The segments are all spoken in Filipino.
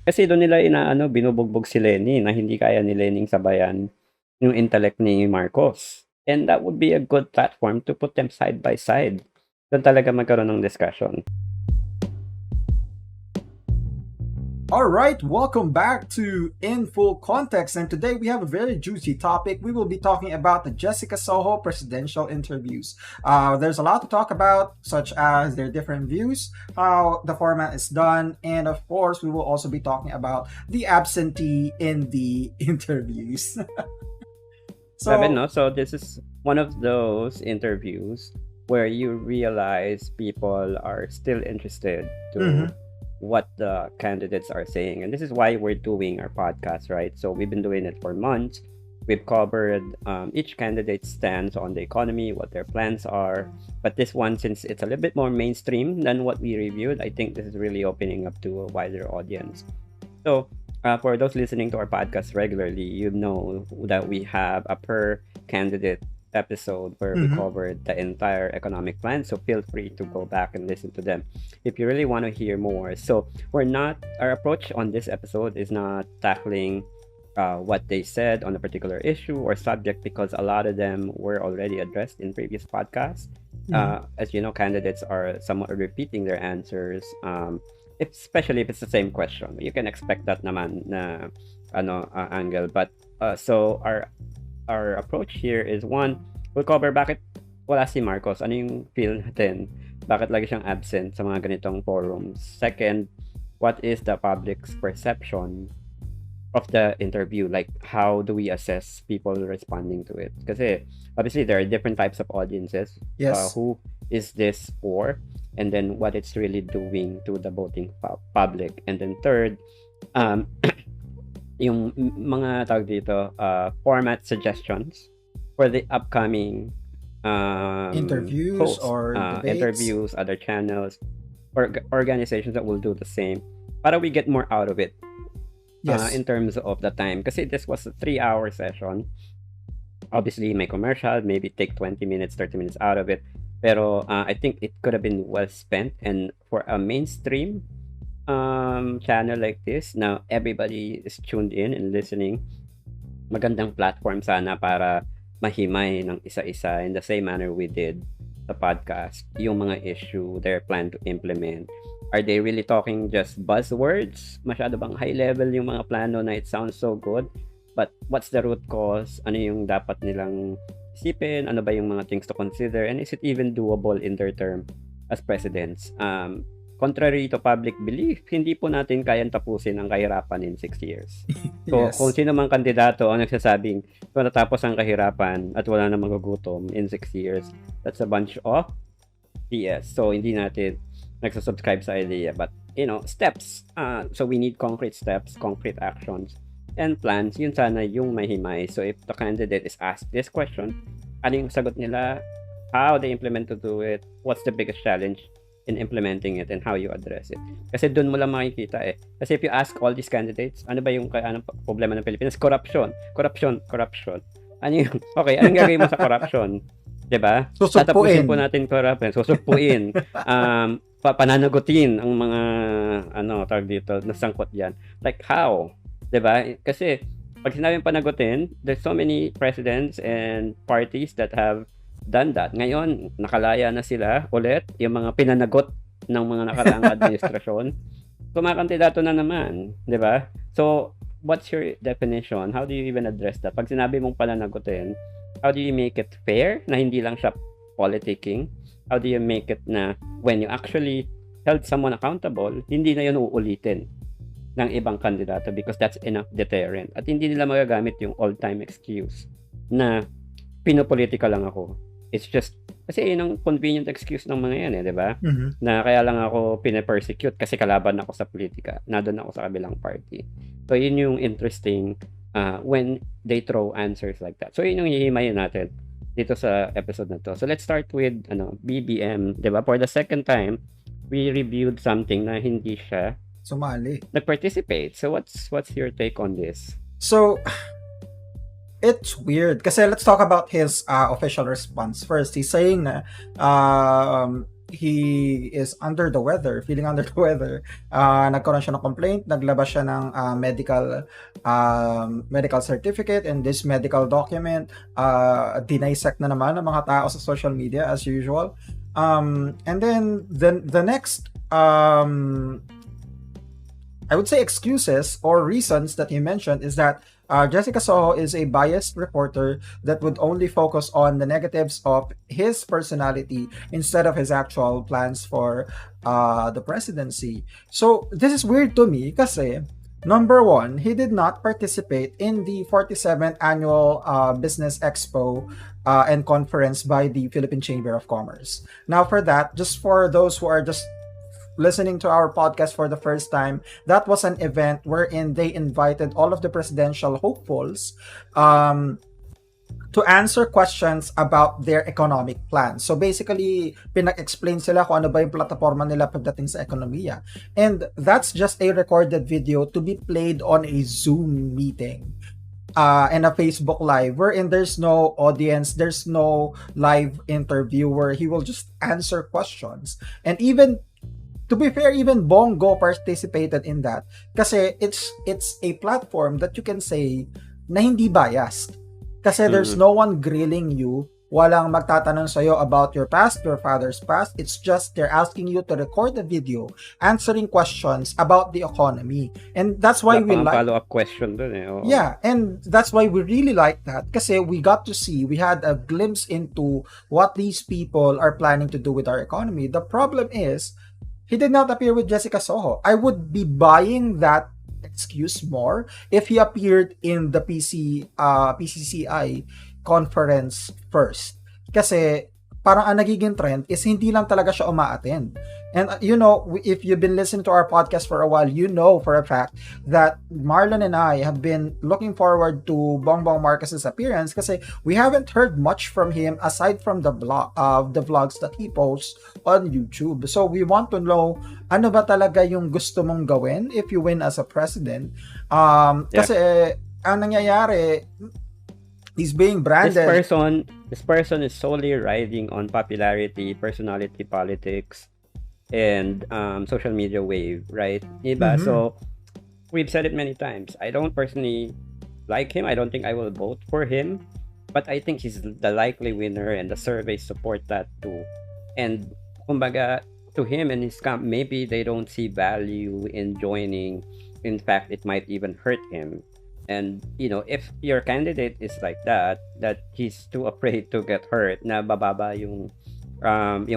Kasi doon nila binubugbog si Lenny na hindi kaya ni Lenny sabayan yung intellect ni Marcos. And that would be a good platform to put them side by side. Doon talaga magkaroon ng discussion. All right, welcome back to In Full Context, and today we have a very juicy topic. We will be talking about the Jessica Soho Presidential Interviews. There's a lot to talk about, such as their different views, how the format is done, and of course, we will also be talking about the absentee in the interviews. Grabe, So, no? So this is one of those interviews where you realize people are still interested to what the candidates are saying. And this is why we're doing our podcast, right? So we've been doing it for months. We've covered each candidate's stance on the economy, what their plans are. But this one, since it's a little bit more mainstream than what we reviewed, I think this is really opening up to a wider audience. So for those listening to our podcast regularly, you know that we have a per candidate episode where we covered the entire economic plan. So feel free to go back and listen to them if you really want to hear more. So our approach on this episode is not tackling what they said on a particular issue or subject, because a lot of them were already addressed in previous podcasts. As you know, candidates are somewhat repeating their answers. Especially if it's the same question, you can expect that naman na angle. But so our approach here is, one, we'll cover bakit wala si Marcos, ano yung feel natin, bakit lagi siyang absent sa mga ganitong forums. Second, what is the public's perception of the interview, like how do we assess people responding to it, kasi obviously there are different types of audiences. yes. Who is this for, and then what it's really doing to the voting public. And then third, yung mga tawag dito, format suggestions for the upcoming Interviews hosts, or debates. interviews, other channels, or organizations that will do the same, para we get more out of it. Yes. In terms of the time, kasi this was a 3-hour session. Obviously may commercial, maybe take 20 minutes 30 minutes out of it, pero I think it could have been well spent. And for a mainstream channel like this, now everybody is tuned in and listening, magandang platform sana para mahimay ng isa-isa in the same manner we did the podcast, yung mga issue they're plan to implement. Are they really talking just buzzwords? Masyado bang high level yung mga plano na it sounds so good? But what's the root cause? Ano yung dapat nilang isipin? Ano ba yung mga things to consider? And is it even doable in their term as presidents? Contrary to public belief, hindi po natin kayang tapusin ang kahirapan in 6 years. So, Yes. kung sino mang kandidato ang nagsasabing matatapos ang kahirapan at wala na magugutom in 6 years, that's a bunch of BS. So, hindi natin nagsasubscribe sa idea. But, steps. So, we need concrete steps, concrete actions, and plans. Yun sana yung mahimay. So, if the candidate is asked this question, ano yung sagot nila, how they implement to do it, what's the biggest challenge in implementing it, and how you address it. Kasi doon mo lang makikita eh. Kasi if you ask all these candidates, ano ba yung problema ng Pilipinas? Corruption. Ano yung, okay, anong gagawin mo sa corruption? Diba? Susugpuin. Tatapusin po natin corruption. Susugpuin. Pananagutin ang mga, tawag dito, nasangkot yan. Like how? Diba? Kasi, pag sinabing panagutin, there's so many presidents and parties that have done that. Ngayon, nakalaya na sila ulit, yung mga pinanagot ng mga nakaraang administrasyon. Kumakandidato na naman, di ba? So, what's your definition? How do you even address that? Pag sinabi mong pananagutin, how do you make it fair na hindi lang siya politicking? How do you make it na when you actually held someone accountable, hindi na yun uulitin ng ibang kandidato, because that's enough deterrent. At hindi nila magagamit yung all-time excuse na pinopolitika lang ako. It's just, kasi yun ang convenient excuse ng mga yan di ba? Na kaya lang ako pinapersecute kasi kalaban ako sa politika. Nandun ako sa kabilang party. So, yun yung interesting when they throw answers like that. So, yun yung hihimayin natin dito sa episode na to. So, let's start with BBM, di ba? For the second time, we reviewed something na hindi siya sumali. Nag-participate. So, what's your take on this? So, it's weird. Kasi let's talk about his official response first. He's saying na he is under the weather, feeling under the weather. Nagkaroon siya ng complaint, naglabas siya ng medical certificate, and this medical document dinisect na naman ng mga tao sa social media as usual. And then the next I would say excuses or reasons that he mentioned is that Jessica Soho is a biased reporter that would only focus on the negatives of his personality instead of his actual plans for the presidency. So this is weird to me kasi number one, he did not participate in the 47th annual Business Expo and conference by the Philippine Chamber of Commerce. Now for that, just for those who are just listening to our podcast for the first time, that was an event wherein they invited all of the presidential hopefuls to answer questions about their economic plan. So basically, pinag-explain sila kung ano ba yung plataforma nila pagdating sa ekonomiya. And that's just a recorded video to be played on a Zoom meeting. And a Facebook Live wherein there's no audience, there's no live interview where he will just answer questions. And even to be fair, even Bongo participated in that kasi it's a platform that you can say na hindi biased. Kasi there's no one grilling you, walang magtatanong sa'yo about your past, your father's past. It's just they're asking you to record a video answering questions about the economy. And that's why we like follow-up question dun eh. Oo. Yeah, and that's why we really like that kasi we got to see, we had a glimpse into what these people are planning to do with our economy. The problem is, he did not appear with Jessica Soho. I would be buying that excuse more if he appeared in the PCCI conference first. Kasi parang ang nagiging trend is hindi lang talaga siya uma-attend. And you know, if you've been listening to our podcast for a while, you know for a fact that Marlon and I have been looking forward to Bongbong Marcos' appearance kasi we haven't heard much from him aside from the vlogs that he posts on YouTube. So we want to know ano ba talaga yung gusto mong gawin if you win as a president. Kasi ang nangyayari, he's being branded. This person is solely riding on popularity, personality politics, and social media wave, right? Diba? So we've said it many times. I don't personally like him. I don't think I will vote for him, but I think he's the likely winner, and the surveys support that too. And kumbaga, to him and his camp, maybe they don't see value in joining. In fact, it might even hurt him. And you know, if your candidate is like that he's too afraid to get hurt, na bababa yung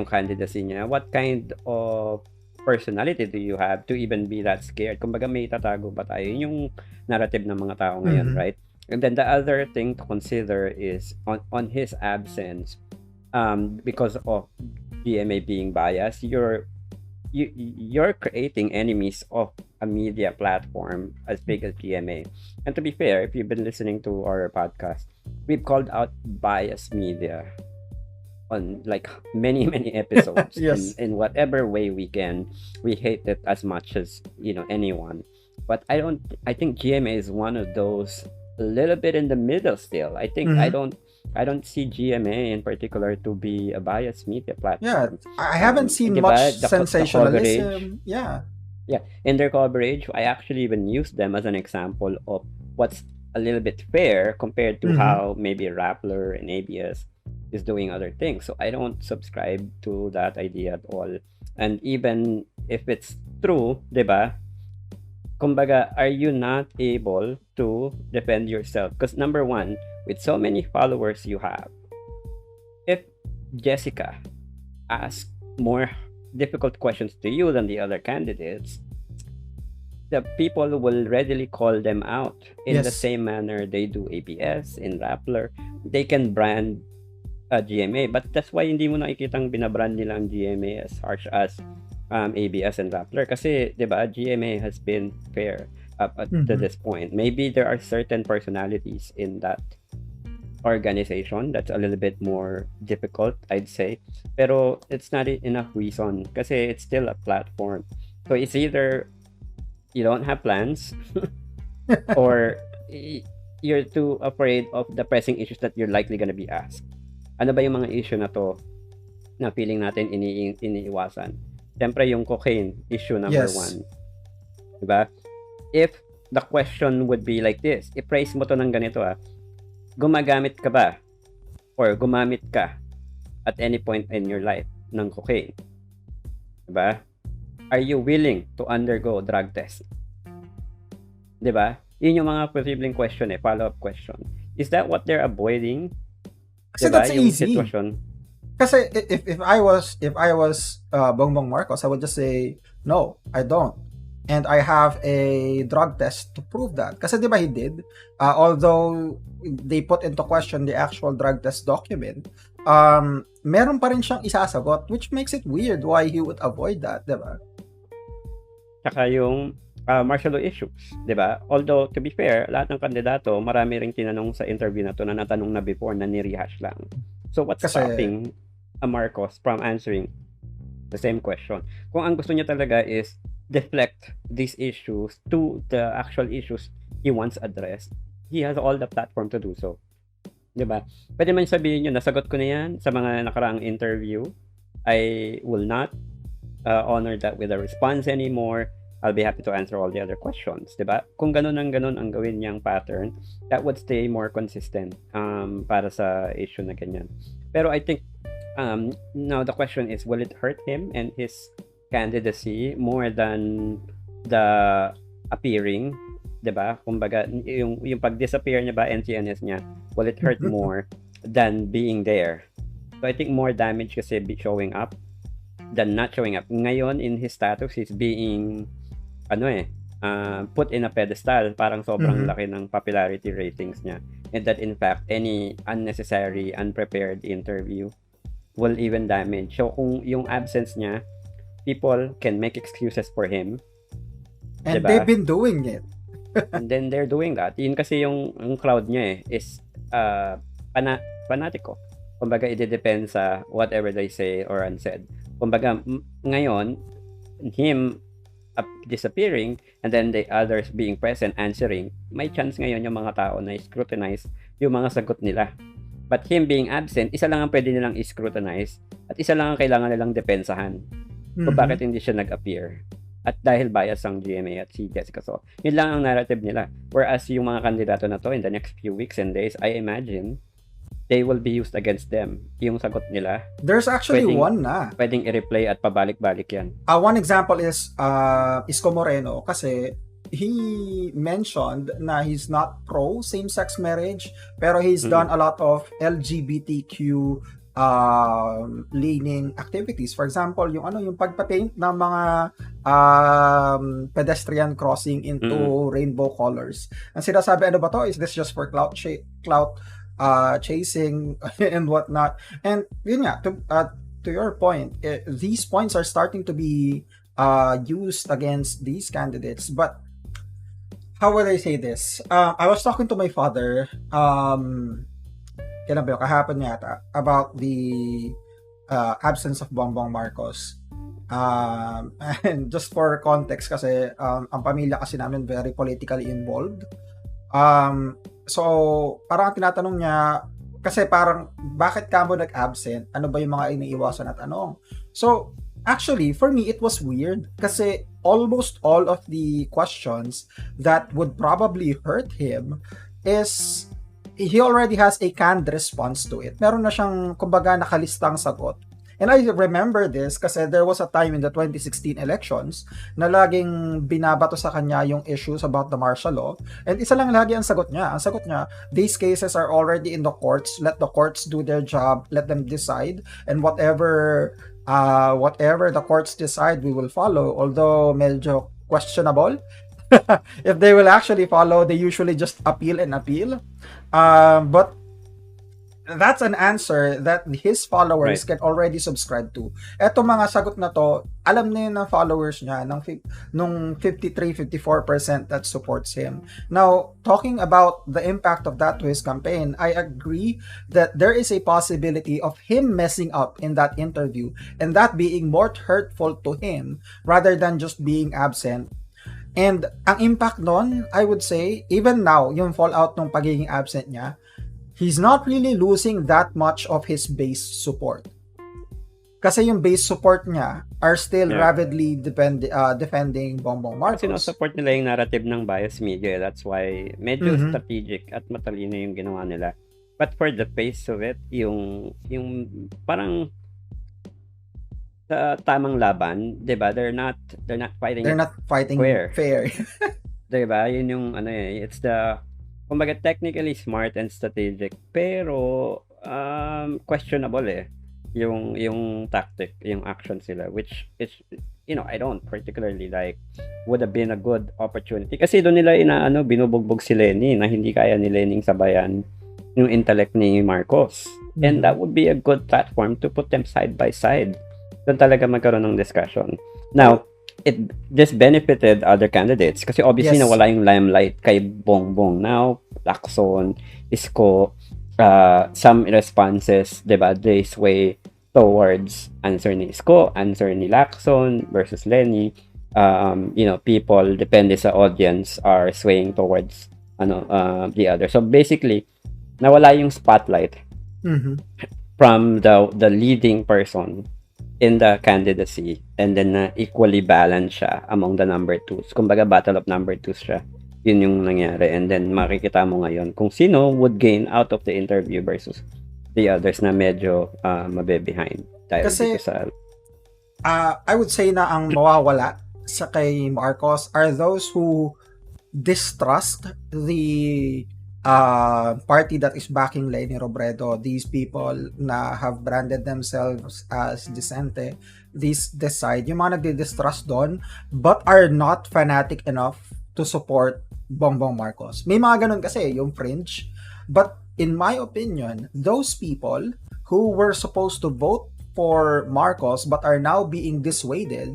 candidacy niya, what kind of personality do you have to even be that scared? Kumbaga, may tatago ba tayo? Yun yung narrative ng mga tao ngayon, right? And then the other thing to consider is on his absence, because of GMA being biased, you're creating enemies of a media platform as big as GMA. And to be fair, if you've been listening to our podcast, we've called out biased media on like many episodes. Yes. in whatever way we can. We hate it as much as, you know, anyone. But I think GMA is one of those a little bit in the middle still. I think I don't see GMA in particular to be a biased media platform. Yeah, I haven't seen much sensationalism. Yeah, in their coverage, I actually even use them as an example of what's a little bit fair compared to how maybe Rappler and ABS is doing other things. So I don't subscribe to that idea at all. And even if it's true, diba? Kumbaga, are you not able to defend yourself? Because number one, with so many followers you have, if Jessica asks more difficult questions to you than the other candidates, the people will readily call them out in the same manner they do ABS in Rappler. They can brand GMA, but that's why hindi mo nakikitang binabrand nila ang GMA as harsh as ABS and Rappler kasi, diba, GMA has been fair up to this point. Maybe there are certain personalities in that organization that's a little bit more difficult, I'd say, pero it's not enough reason kasi it's still a platform. So it's either you don't have plans or you're too afraid of the pressing issues that you're likely gonna be asked. Ano ba yung mga issue na to? na feeling natin iniiwasan. Siyempre, yung cocaine, issue number Yes. 1. Diba? If the question would be like this, i-phrase mo to ng ganito gumagamit ka ba or gumamit ka at any point in your life ng cocaine? Diba? Are you willing to undergo drug test? Diba? Yun yung mga posibleng question follow-up question. Is that what they're avoiding? Kasi diba? that's Yung easy. Sitwasyon. Kasi if I was Bongbong Marcos, I would just say, no, I don't. And I have a drug test to prove that. Kasi di ba he did? Although they put into question the actual drug test document, meron pa rin siyang isasagot, which makes it weird why he would avoid that, di ba? Saka yung martial law issues, di ba? Although, to be fair, lahat ng kandidato, marami ring tinanong sa interview na to na natanong na before na ni-rehash lang. So, what's stopping Marcos from answering the same question? Kung ang gusto niya talaga is deflect these issues to the actual issues he wants addressed, he has all the platform to do so. Diba? Pwede man sabihin nyo, nasagot ko na yan sa mga nakaraang interview. I will not honor that with a response anymore. I'll be happy to answer all the other questions. Diba? Kung ganun ang gawin niyang pattern, that would stay more consistent para sa issue na ganyan. Pero I think now the question is, will it hurt him and his candidacy more than the appearing, 'di ba? Kumbaga yung pag-disappear niya ba, NCNS niya, will it hurt more than being there? So I think more damage kasi showing up than not showing up. Ngayon in his status, he's being put in a pedestal, parang sobrang laki ng popularity ratings niya, and that in fact any unnecessary, unprepared interview will even damage. So kung yung absence niya, people can make excuses for him. And diba? they've been doing it. And then they're doing that. Yun kasi yung crowd niya is fanatiko. Kumbaga, ide-depend sa whatever they say or unsaid. Kumbaga, ngayon, him disappearing and then the others being present answering, may chance ngayon yung mga tao na scrutinize yung mga sagot nila. But him being absent, isa lang ang pwede nilang scrutinize at isa lang ang kailangan nilang depensahan kung bakit hindi siya nag-appear. At dahil bias ang GMA at si Jessica Soho. Yun lang ang narrative nila. Whereas yung mga kandidato na to in the next few weeks and days, I imagine they will be used against them. Yung sagot nila. There's actually one na. Pwedeng i-replay at pabalik-balik yan. One example is Isko Moreno kasi he mentioned na he's not pro same-sex marriage pero he's done a lot of LGBTQ leaning activities. For example, yung pagpapaint ng mga pedestrian crossing into rainbow colors. Ang sinasabi, ano ba to? Is this just for clout chasing and whatnot? And yun nga, to your point, these points are starting to be used against these candidates. But how would I say this? I was talking to my father kahapon yata about the absence of Bongbong Marcos. And just for context kasi ang pamilya kasi namin very politically involved. So parang tinatanong niya kasi parang bakit ka mo nag-absent? Ano ba yung mga iniiwasan na tanong? So actually for me it was weird kasi almost all of the questions that would probably hurt him is he already has a canned response to it. Meron na siyang, kumbaga, nakalistang sagot. And I remember this kasi there was a time in the 2016 elections na laging binabato sa kanya yung issues about the martial law. And isa lang lagi ang sagot niya. Ang sagot niya, these cases are already in the courts. Let the courts do their job. Let them decide. And whatever the courts decide, we will follow. Although medyo questionable. If they will actually follow, they usually just appeal and appeal. But that's an answer that his followers can already subscribe to. Eto mga sagot na to, alam na yun ng followers niya nung 53-54% that supports him. Now, talking about the impact of that to his campaign, I agree that there is a possibility of him messing up in that interview and that being more hurtful to him rather than just being absent. And ang impact nun, I would say, even now, yung fallout ng pagiging absent niya, he's not really losing that much of his base support. Kasi yung base support niya are still Yeah. rapidly defending Bongbong Kasi Marcos. sinusupport nila yung narrative ng bias media. That's why medyo Mhm. strategic at matalino yung ginawa nila. But for the face of it, yung parang sa tamang laban, 'di ba? They're not fighting They're it not fighting square. fair. 'Di ba? Yun yung ano it's the kumbaga technically smart and strategic pero questionable yung tactic, yung action sila which is I don't particularly like would have been a good opportunity kasi doon nila binubugbog si Lenny na hindi kaya ni Lenny sabayan yung intellect ni Marcos. And that would be a good platform to put them side by side. Doon talaga magkaroon ng discussion. Now, it just benefited other candidates kasi obviously Yes. nawala yung limelight kay Bongbong. Now, Lacson, Isko, some responses, diba, they sway towards answer ni Isko, answer ni Lacson versus Lenny. People, depende sa audience, are swaying towards the other. So basically, nawala yung spotlight from the leading person in the candidacy and then equally balanced siya among the number twos. Kumbaga battle of number twos siya. Yun yung nangyari. And then makikita mo ngayon kung sino would gain out of the interview versus the others na medyo mabe-behind. Dahil Kasi, dito sa I would say na ang mawawala sa kay Marcos are those who distrust the party that is backing Leni Robredo. These people na have branded themselves as disente, this side, yung mga nagdi-distrust doon, but are not fanatic enough to support Bongbong Marcos. May mga ganun kasi, yung fringe. But in my opinion, those people who were supposed to vote for Marcos but are now being dissuaded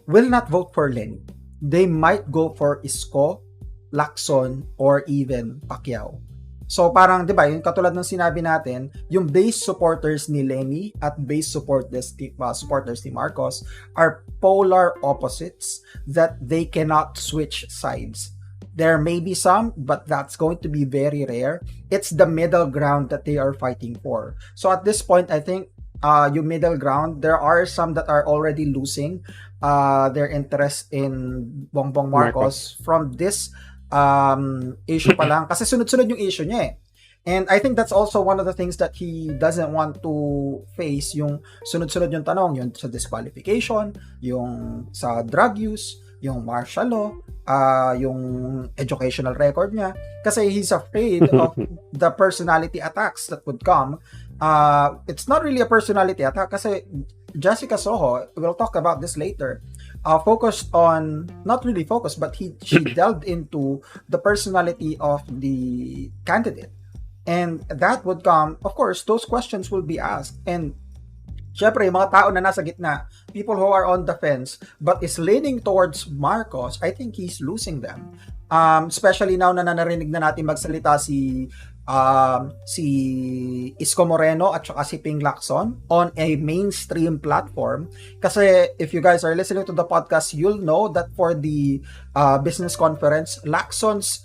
will not vote for Leni. They might go for Isko, Lacson, or even Pacquiao. So parang 'di ba, yung katulad ng sinabi natin, yung base supporters ni Lenny at base supporters ni Marcos are polar opposites that they cannot switch sides. There may be some, but that's going to be very rare. It's the middle ground that they are fighting for. So at this point, I think yung middle ground, there are some that are already losing their interest in Bongbong Marcos from this issue pa lang. Kasi sunod-sunod yung issue niya eh. And I think that's also one of the things that he doesn't want to face, yung sunod-sunod yung tanong, yung sa disqualification, yung sa drug use, yung martial law, yung educational record niya. Kasi he's afraid of the personality attacks that would come. It's not really a personality attack kasi Jessica Soho, we'll talk about this later, focused on, not really focused, but she delved into the personality of the candidate. And that would come, of course, those questions will be asked. And syempre, yung mga tao na nasa gitna, people who are on the fence, but is leaning towards Marcos, I think he's losing them. Especially now na narinig na natin magsalita si Isko Moreno at saka si Ping Lacson on a mainstream platform. Kasi if you guys are listening to the podcast, you'll know that for the business conference, Lacson's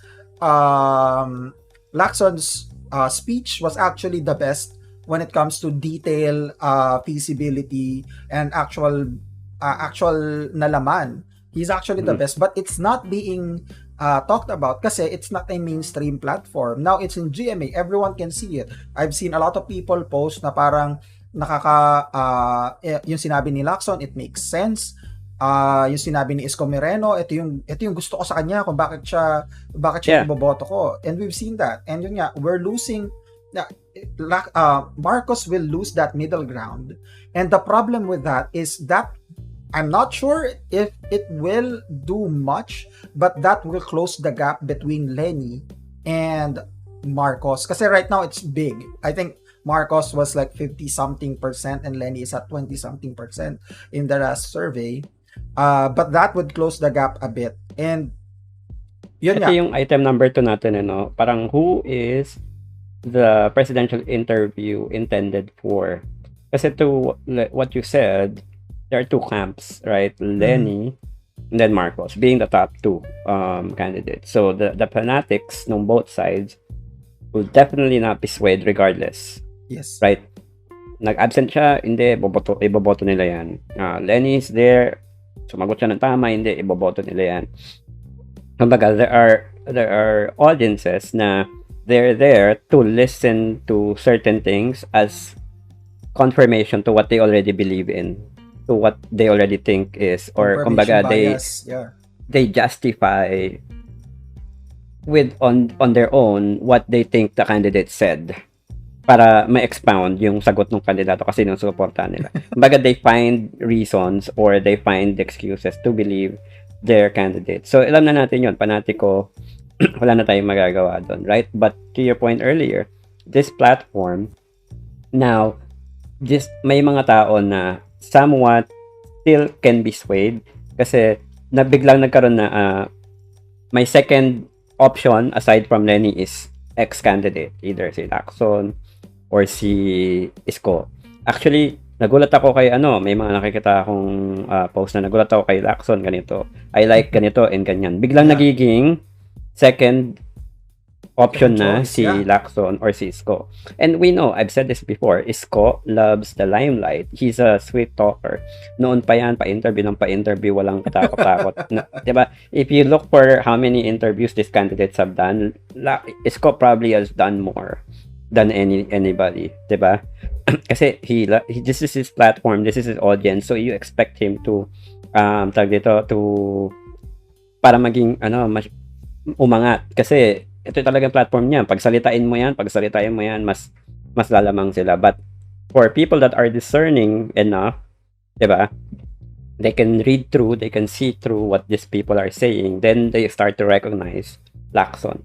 speech was actually the best when it comes to detail, feasibility, and actual nalaman. He's actually the best, but it's not being talked about kasi it's not a mainstream platform. Now it's in GMA, everyone can see it. I've seen a lot of people post na parang yung sinabi ni Lacson, it makes sense. Yung sinabi ni Isko Moreno, ito yung gusto ko sa kanya kung bakit siya iboboto ko. And we've seen that. And yun nga, we're losing Marcos will lose that middle ground. And the problem with that is that I'm not sure if it will do much, but that will close the gap between Lenny and Marcos. Kasi right now, it's big. I think Marcos was like 50-something% and Lenny is at 20-something% in the last survey. But that would close the gap a bit. And yun nga. Ito yung item number 2 natin, parang who is the presidential interview intended for? Kasi to what you said, there are two camps, right? Lenny and then Marcos being the top two candidates. So the fanatics on both sides will definitely not be swayed regardless. Yes. Right? nag-absent siya, hindi, iboboto nila yan. Lenny is there, sumagot siya ng tama, hindi, iboboto nila yan. Kumbaga, there are audiences na they're there to listen to certain things as confirmation to what they already believe in, to what they already think is, or Confirmation kumbaga, bias. Yeah. they justify with on their own what they think the candidate said para ma-expound yung sagot ng kandidato kasi nung suportahan nila. Kumbaga, they find reasons or they find excuses to believe their candidate. So, alam na natin yun, panatiko, wala na tayong magagawa doon, right? But to your point earlier, this platform, now, just may mga tao na somewhat still can be swayed kasi biglang nagkaroon na may second option aside from Lenny is ex-candidate, either si Lacson or si Isko. Actually, nagulat ako kay may mga nakikita akong post na nagulat ako kay Lacson, ganito. I like ganito and ganyan. Biglang nagiging second option na si Lacson or si Isko. And we know, I've said this before, Isko loves the limelight. He's a sweet talker. Noon pa yan, pa-interview, walang katakot-takot. Diba? If you look for how many interviews these candidates have done, Isko probably has done more than anybody, diba? Kasi this is his platform, this is his audience, so you expect him to para maging umangat kasi ito talagang platform niya. Pagsalitain mo yan, mas lalamang sila. But for people that are discerning enough, diba? They can read through, they can see through what these people are saying, then they start to recognize Lacson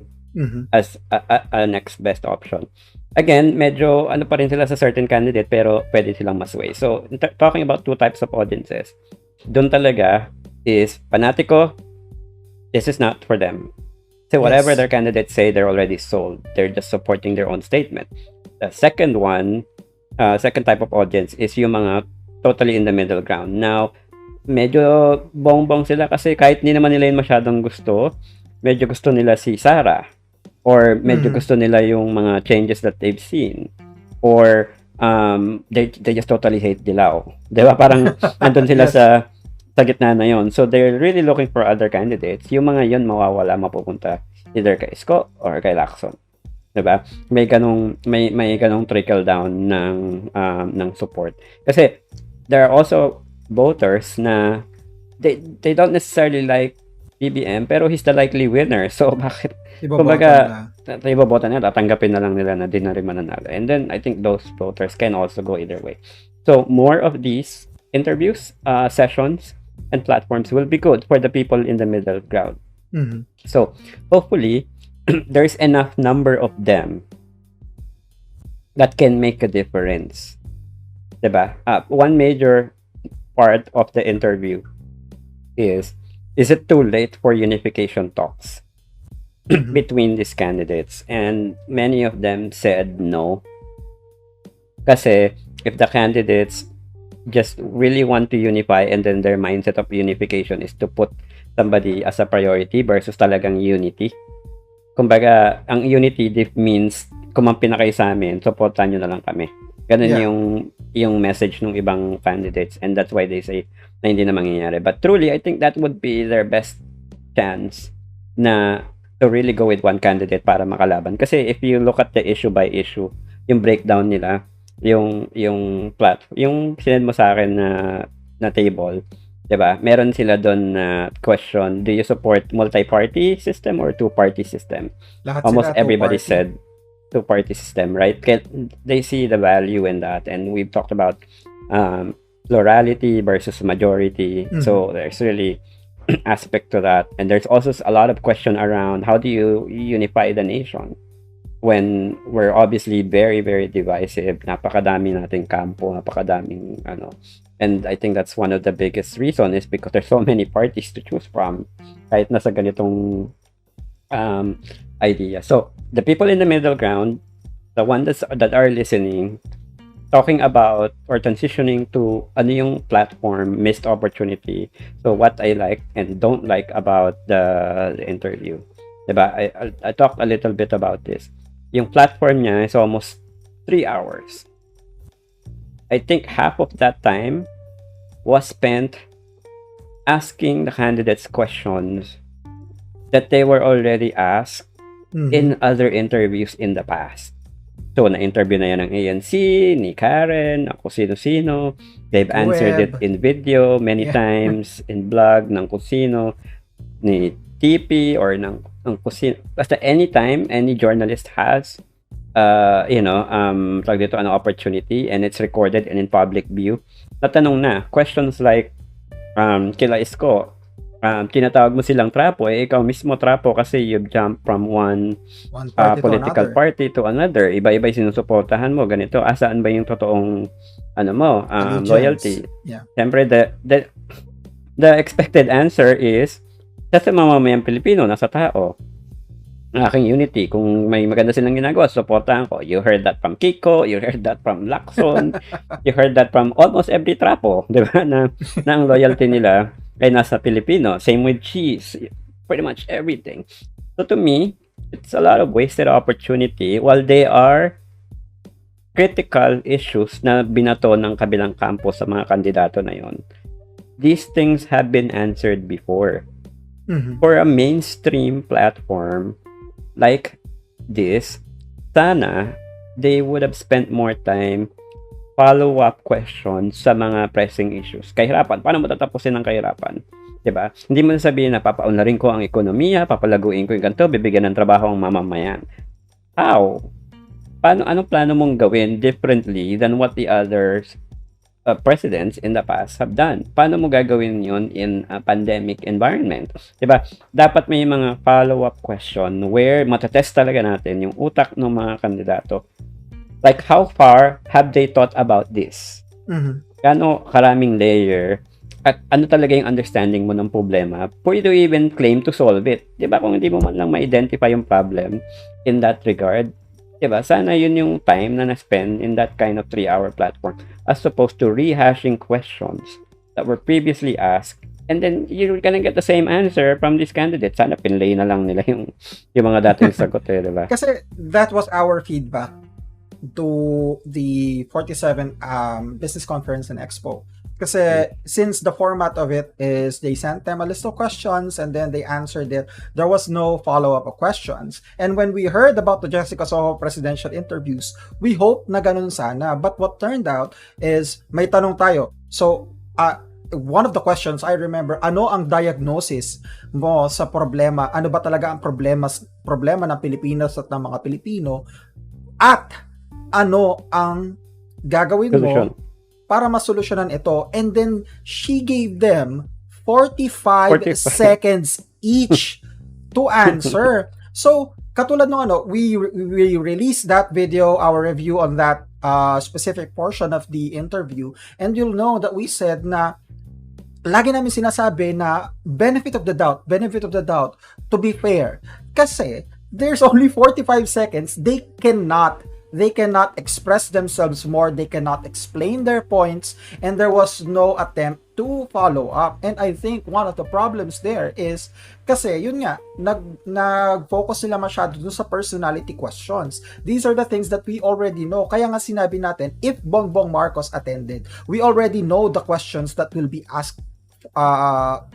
as a next best option. Again, medyo pa rin sila sa certain candidate pero pwede silang masway. So, talking about two types of audiences, doon talaga is panatiko, this is not for them. So whatever their candidates say, they're already sold. They're just supporting their own statement. The second one, second type of audience is yung mga totally in the middle ground. Now, medyo bongbong sila kasi kahit hindi naman nila yung masyadong gusto, medyo gusto nila si Sara. Or medyo gusto nila yung mga changes that they've seen. Or they just totally hate Dilaw. Diba? Parang andun sila sa gitna na yon. So they're really looking for other candidates. Yung mga yon mawawala, mapupunta either kay Isko or kay Lacson. Diba? May ganong trickle down ng support. Kasi there are also voters na they don't necessarily like BBM pero he's the likely winner. So bakit kumbaga iboboto na, tatanggapin na lang nila na di na rin mananalo. And then I think those voters can also go either way. So more of these interviews, sessions, and platforms will be good for the people in the middle ground. So hopefully there's enough number of them that can make a difference. Diba? One major part of the interview is it too late for unification talks between these candidates? And many of them said no. Kasi if the candidates just really want to unify and then their mindset of unification is to put somebody as a priority versus talagang unity. Kumbaga, ang unity means kumampi na kayo sa amin, supportan nyo na lang kami. Ganun yung message ng ibang candidates, and that's why they say na hindi na mangyayari. But truly, I think that would be their best chance na to really go with one candidate para makalaban. Kasi if you look at the issue by issue, yung breakdown nila, yung sinend mo sa akin na table, 'di ba? Meron sila doon na question, do you support multi-party system or two-party system? Almost everybody said two-party system, right? They see the value in that, and we've talked about plurality versus majority. So there's really aspect to that, and there's also a lot of question around how do you unify the nation when we're obviously very, very divisive. Napakadami nating kampo, napakadaming and I think that's one of the biggest reason is because there's so many parties to choose from kahit nasa ganitong idea. So the people in the middle ground, the ones that are listening, talking about or transitioning to ano yung platform, missed opportunity. So what I like and don't like about the interview. Diba? I talked a little bit about this. Yung platform niya is almost 3 hours. I think half of that time was spent asking the candidates questions that they were already asked in other interviews in the past. So, na-interview na yan ng ANC, ni Karen, ako sino-sino. They've answered it Web. in video many Yeah. times, in blog ng kung sino, ni TP or ng kung sino. Basta anytime any journalist has tawag dito, an opportunity and it's recorded and in public view, natanong na questions like kila Isko, tinatawag mo silang trapo, ikaw mismo trapo kasi you've jumped from one party political to another. party to another. Iba-iba yung sinusuportahan mo, ganito. Asaan ba yung totoong Allegiance. loyalty? Yeah. Siyempre, the expected answer is sa mamamayang Pilipino, nasa tao. Ang aking unity, kung may maganda silang ginagawa, supportahan ko. You heard that from Kiko, you heard that from Lacson, you heard that from almost every trapo, di ba? Na ang loyalty nila ay nasa Pilipino. Same with cheese. Pretty much everything. So to me, it's a lot of wasted opportunity while they are critical issues na binato ng kabilang kampo sa mga kandidato na yon. These things have been answered before. For a mainstream platform like this, sana they would have spent more time follow-up questions sa mga pressing issues. Kahirapan. Paano matatapusin ang kahirapan? Diba? Hindi mo sabihin na papaunlarin ko ang ekonomiya, papalaguin ko yung ganito, bibigyan ng trabaho ang mamamayan. How? Anong plano mong gawin differently than what the others presidents in the past have done? Paano mo gagawin yun in a pandemic environment? Diba? Dapat may mga follow-up question where matetest talaga natin yung utak ng mga kandidato. Like, how far have they thought about this? Kano karaming layer at ano talaga yung understanding mo ng problema for you to even claim to solve it? Diba? Kung hindi mo man lang ma-identify yung problem in that regard, diba? Sana yun yung time na na-spend in that kind of 3-hour platform as opposed to rehashing questions that were previously asked and then you're gonna get the same answer from this candidate. Sana pinlay na lang nila yung mga dating sagot diba? Kasi that was our feedback to the 47 business conference and expo. Kasi since the format of it is they sent them a list of questions and then they answered it, there was no follow-up of questions. And when we heard about the Jessica Soho Presidential Interviews, we hoped na ganun sana. But what turned out is may tanong tayo. So, one of the questions I remember, ano ang diagnosis mo sa problema? Ano ba talaga ang problema ng Pilipinas at ng mga Pilipino? At ano ang gagawin mo para masolusyonan ito? And then she gave them 45 seconds each to answer. So katulad ng we released that video, our review on that specific portion of the interview, and you'll know that we said na lagi namin sinasabi na benefit of the doubt, to be fair. Kasi there's only 45 seconds. They cannot express themselves more, they cannot explain their points, and there was no attempt to follow up. And I think one of the problems there is kasi yun nga, nag-focus sila masyado dun sa personality questions. These are the things that we already know. Kaya nga sinabi natin, if Bongbong Marcos attended, we already know the questions that will be asked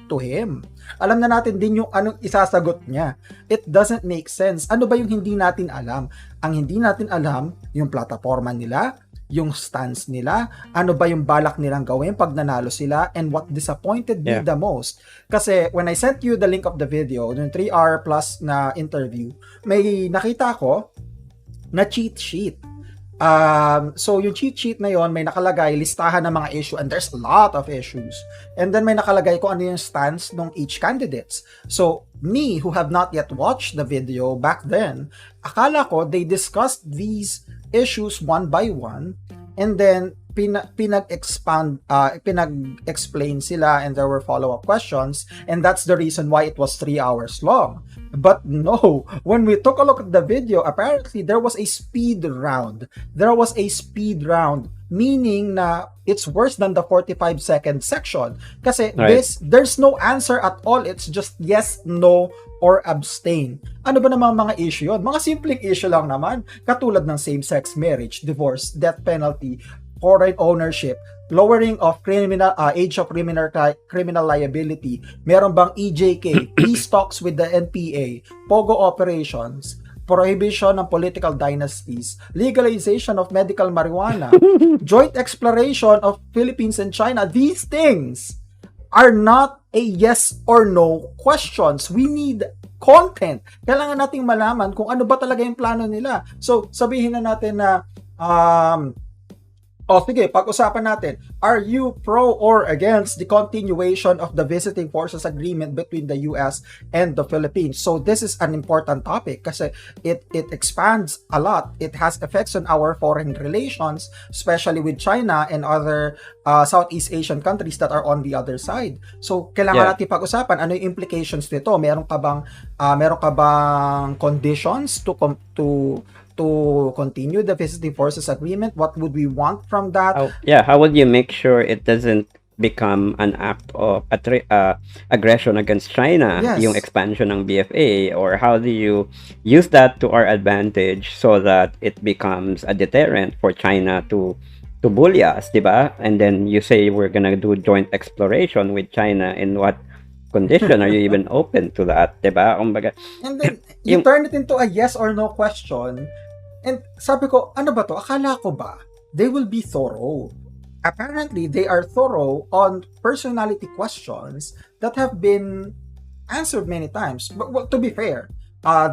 to him. Alam na natin din yung anong isasagot niya. It doesn't make sense. Ano ba yung hindi natin alam? Ang hindi natin alam, yung plataforma nila, yung stance nila, ano ba yung balak nilang gawin pag nanalo sila, and what disappointed me the most. Kasi when I sent you the link of the video, yung 3-hour plus na interview, may nakita ko na cheat sheet. So yung cheat sheet na yon may nakalagay listahan ng mga issue, and there's a lot of issues, and then may nakalagay kung ano yung stance ng each candidates. So me, who have not yet watched the video back then, akala ko they discussed these issues one by one, and then pinag-explain sila, and there were follow-up questions, and that's the reason why it was 3 hours long. But no, when we took a look at the video, apparently there was a speed round. Meaning na it's worse than the 45-second section. Kasi there's no answer at all. It's just yes, no, or abstain. Ano ba namang mga issue yun? Mga simpleng issue lang naman. Katulad ng same-sex marriage, divorce, death penalty, foreign ownership, lowering of criminal age of criminal liability, meron bang EJK, peace talks with the NPA, pogo operations, prohibition ng political dynasties, legalization of medical marijuana, joint exploration of Philippines and China. These things are not a yes or no questions. We need content. Kailangan nating malaman kung ano ba talaga yung plano nila. So, sabihin na natin na sige, pag-usapan natin. Are you pro or against the continuation of the Visiting Forces Agreement between the US and the Philippines? So this is an important topic kasi it expands a lot. It has effects on our foreign relations, especially with China and other Southeast Asian countries that are on the other side. So kailangan natin pag-usapan ano yung implications nito. Meron ka bang conditions to continue the Visiting Forces Agreement? What would we want from that? How would you make sure it doesn't become an act of aggression against China, yung expansion ng BFA? Or how do you use that to our advantage so that it becomes a deterrent for China to bully us, diba? And then you say we're gonna do joint exploration with China. In what condition are you even open to that, diba? And then you turn it into a yes or no question. And sabi ko, ano ba to? Akala ko ba they will be thorough? Apparently, they are thorough on personality questions that have been answered many times. But well, to be fair,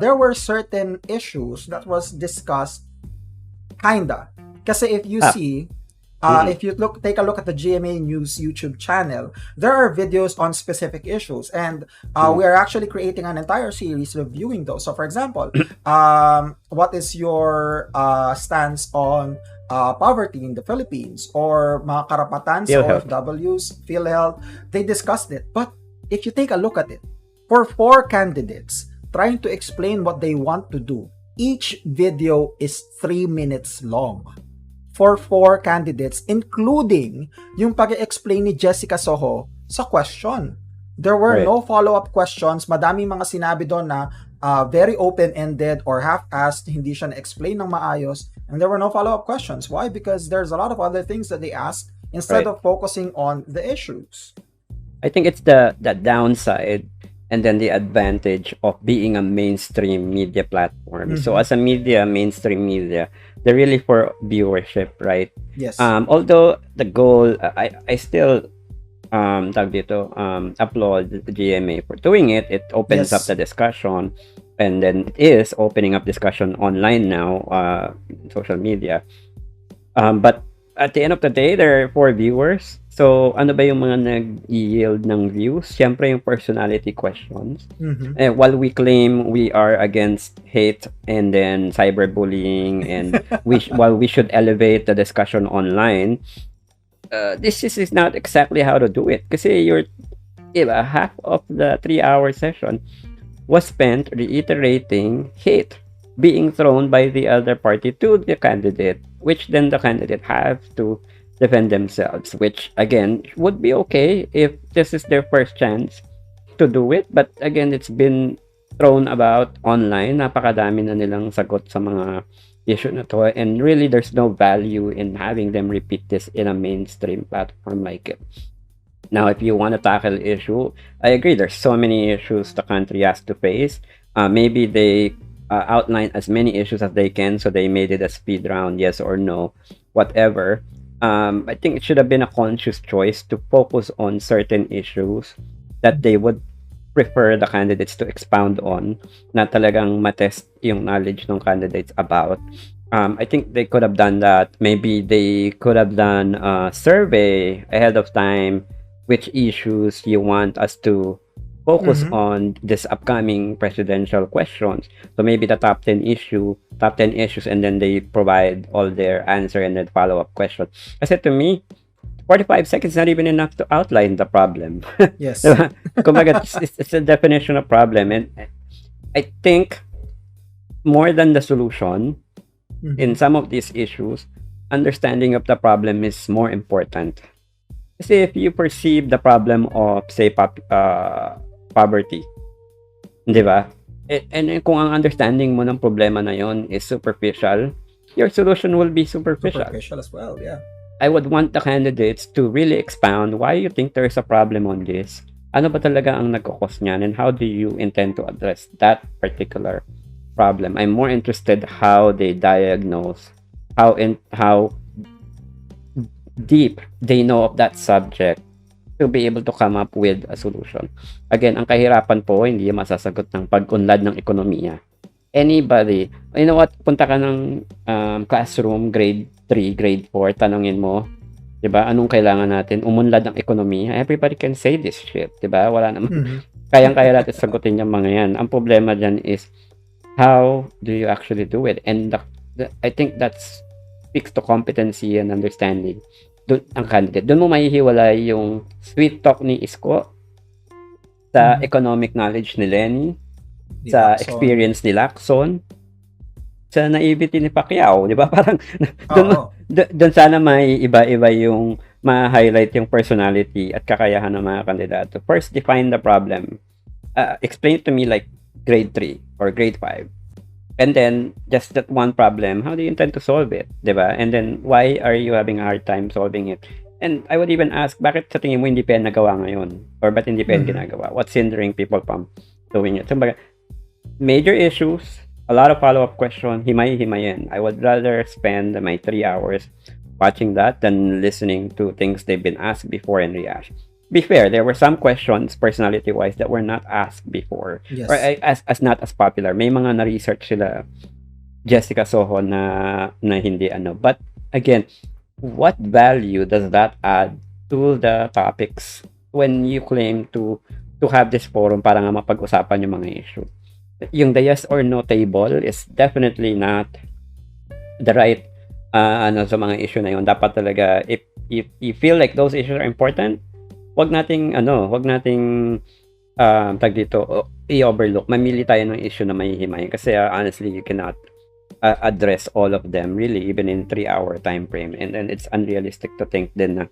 there were certain issues that was discussed kinda. Kasi if you see, if you take a look at the GMA News YouTube channel, there are videos on specific issues, and we are actually creating an entire series reviewing those. So, for example, what is your stance on poverty in the Philippines, or mga karapatan sa OFWs, PhilHealth? They discussed it. But if you take a look at it, for 4 candidates trying to explain what they want to do, each video is 3 minutes long. For 4 candidates, including yung pag-explain ni Jessica Soho sa question. There were no follow-up questions. Madaming mga sinabi doon na very open-ended or half-assed, hindi siya na-explain ng maayos. And there were no follow-up questions. Why? Because there's a lot of other things that they asked instead of focusing on the issues. I think it's the downside and then the advantage of being a mainstream media platform. So as a mainstream media, they're really for viewership, right? Yes. Although the goal, I still applaud the GMA for doing it. It opens up the discussion, and then it is opening up discussion online now, social media. But at the end of the day, they're for viewers. So, ano ba yung mga nag-yield ng views? Siyempre, yung personality questions. While we claim we are against hate and then cyberbullying, and while we should elevate the discussion online, this is not exactly how to do it. Kasi half of the 3-hour session was spent reiterating hate being thrown by the other party to the candidate, which then the candidate have to defend themselves, which again would be okay if this is their first chance to do it. But again, it's been thrown about online. Napakadami na nilang sagot sa mga issue na to, and really there's no value in having them repeat this in a mainstream platform like it. Now, if you want to tackle issue, I agree, there's so many issues the country has to face. Maybe they outline as many issues as they can, so they made it a speed round, yes or no, whatever. I think it should have been a conscious choice to focus on certain issues that they would prefer the candidates to expound on, na talagang matest yung knowledge ng candidates about. I think they could have done that. Maybe they could have done a survey ahead of time, which issues you want us to focus on this upcoming presidential questions. So maybe the top 10 issues, and then they provide all their answer and then follow-up question. Kasi to me, 45 seconds not even enough to outline the problem. Yes. Kumbaga, it's a definition of problem. And I think more than the solution in some of these issues, understanding of the problem is more important. Kasi if you perceive the problem of, say, poverty, di ba? And kung ang understanding mo ng problema na yon is superficial, your solution will be superficial. Superficial as well, yeah. I would want the candidates to really expound why you think there's a problem on this. Ano ba talaga ang nagkakos niyan, and how do you intend to address that particular problem? I'm more interested how they diagnose, how deep they know of that subject to be able to come up with a solution. Again, ang kahirapan po, hindi masasagot ng pag-unlad ng ekonomiya. Anybody, you know what, punta ka ng classroom, grade 3, grade 4, tanungin mo, 'di ba? Anong kailangan natin? Umunlad ang ekonomiya. Everybody can say this shit, 'di ba? Wala naman. Kayang-kaya natin sagutin yung mga 'yan. Ang problema diyan is how do you actually do it? And I think that speaks to competency and understanding. Doon ang candidate. Doon mo mahihiwalay yung sweet talk ni Isko sa economic knowledge ni Lenny, sa experience ni Lacson, sa naivety ni Pacquiao, di ba? Parang doon sana may iba-iba yung ma-highlight yung personality at kakayahan ng mga kandidato. First, define the problem. Explain it to me like grade 3 or grade 5. And then, just that one problem, how do you intend to solve it? Di ba? And then, why are you having a hard time solving it? And I would even ask, bakit sa tingin mo hindi pa yan nagawa ngayon? Or ba't hindi pa yan ginagawa? What's hindering people from doing it? So, major issues, a lot of follow-up questions, himay-himayin. I would rather spend my 3 hours watching that than listening to things they've been asked before and react. Be fair, there were some questions, personality-wise, that were not asked before. Yes. Or as not as popular. May mga na-research sila, Jessica Soho, na hindi ano. But, again, what value does that add to the topics when you claim to have this forum para nga mapag-usapan yung mga issue? Yung the yes or no table is definitely not the right sa mga issue na yun. Dapat talaga, if you feel like those issues are important, wag nating tag dito i-overlook. Mamili tayo ng issue na mahihimay kasi honestly you cannot address all of them really even in 3-hour time frame, and then it's unrealistic to think din na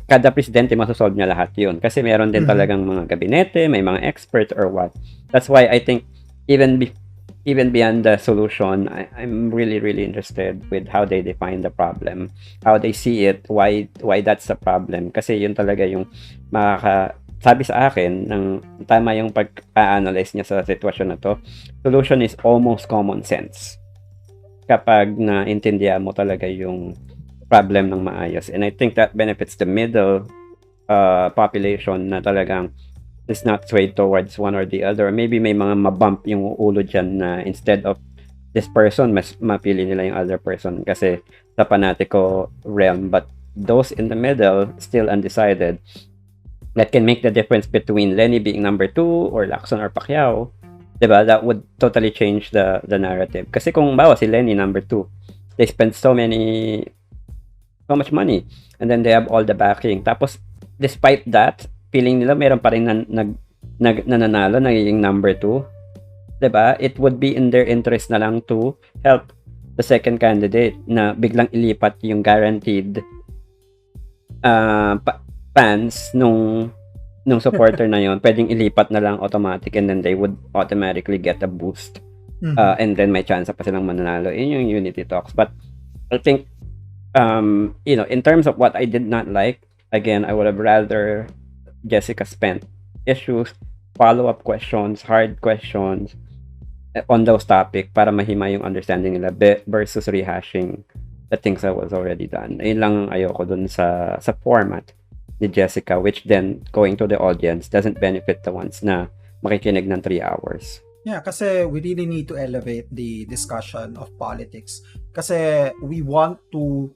kada presidente masosolve niya lahat yun kasi meron din talagang mga gabinete, may mga expert or what. That's why I think even beyond the solution, I'm really interested with how they define the problem, how they see it, why that's the problem. Kasi yun talaga yung sabi sa akin, ng tama yung pag-analyze niya sa sitwasyon na to. Solution is almost common sense kapag naintindihan mo talaga yung problem ng maayos. And I think that benefits the middle population na talagang is not swayed towards one or the other. Maybe may mga mabump yung ulo dyan na instead of this person, mas mapili nila yung other person kasi sa fanatico realm. But those in the middle, still undecided, that can make the difference between Lenny being number 2 or Lacson or Pacquiao. Diba? That would totally change the narrative. Kasi kung bawa si Lenny number 2, they spend so much money and then they have all the backing. Tapos, despite that, feeling nila meron pa rin nananalo, nagiging number 2. Diba? It would be in their interest na lang to help the second candidate na biglang ilipat yung guaranteed fans nung supporter na yon. Pwedeng ilipat na lang automatic and then they would automatically get a boost. And then may chance pa silang mananalo. Yun yung unity talks. But I think, in terms of what I did not like, again, I would have rather Jessica spent issues, follow-up questions, hard questions on those topics para mahima yung understanding nila versus rehashing the things that was already done. Ayun lang ayoko dun sa format ni Jessica, which then going to the audience doesn't benefit the ones na makikinig ng 3 hours. Yeah, kasi we really need to elevate the discussion of politics. Kasi we want to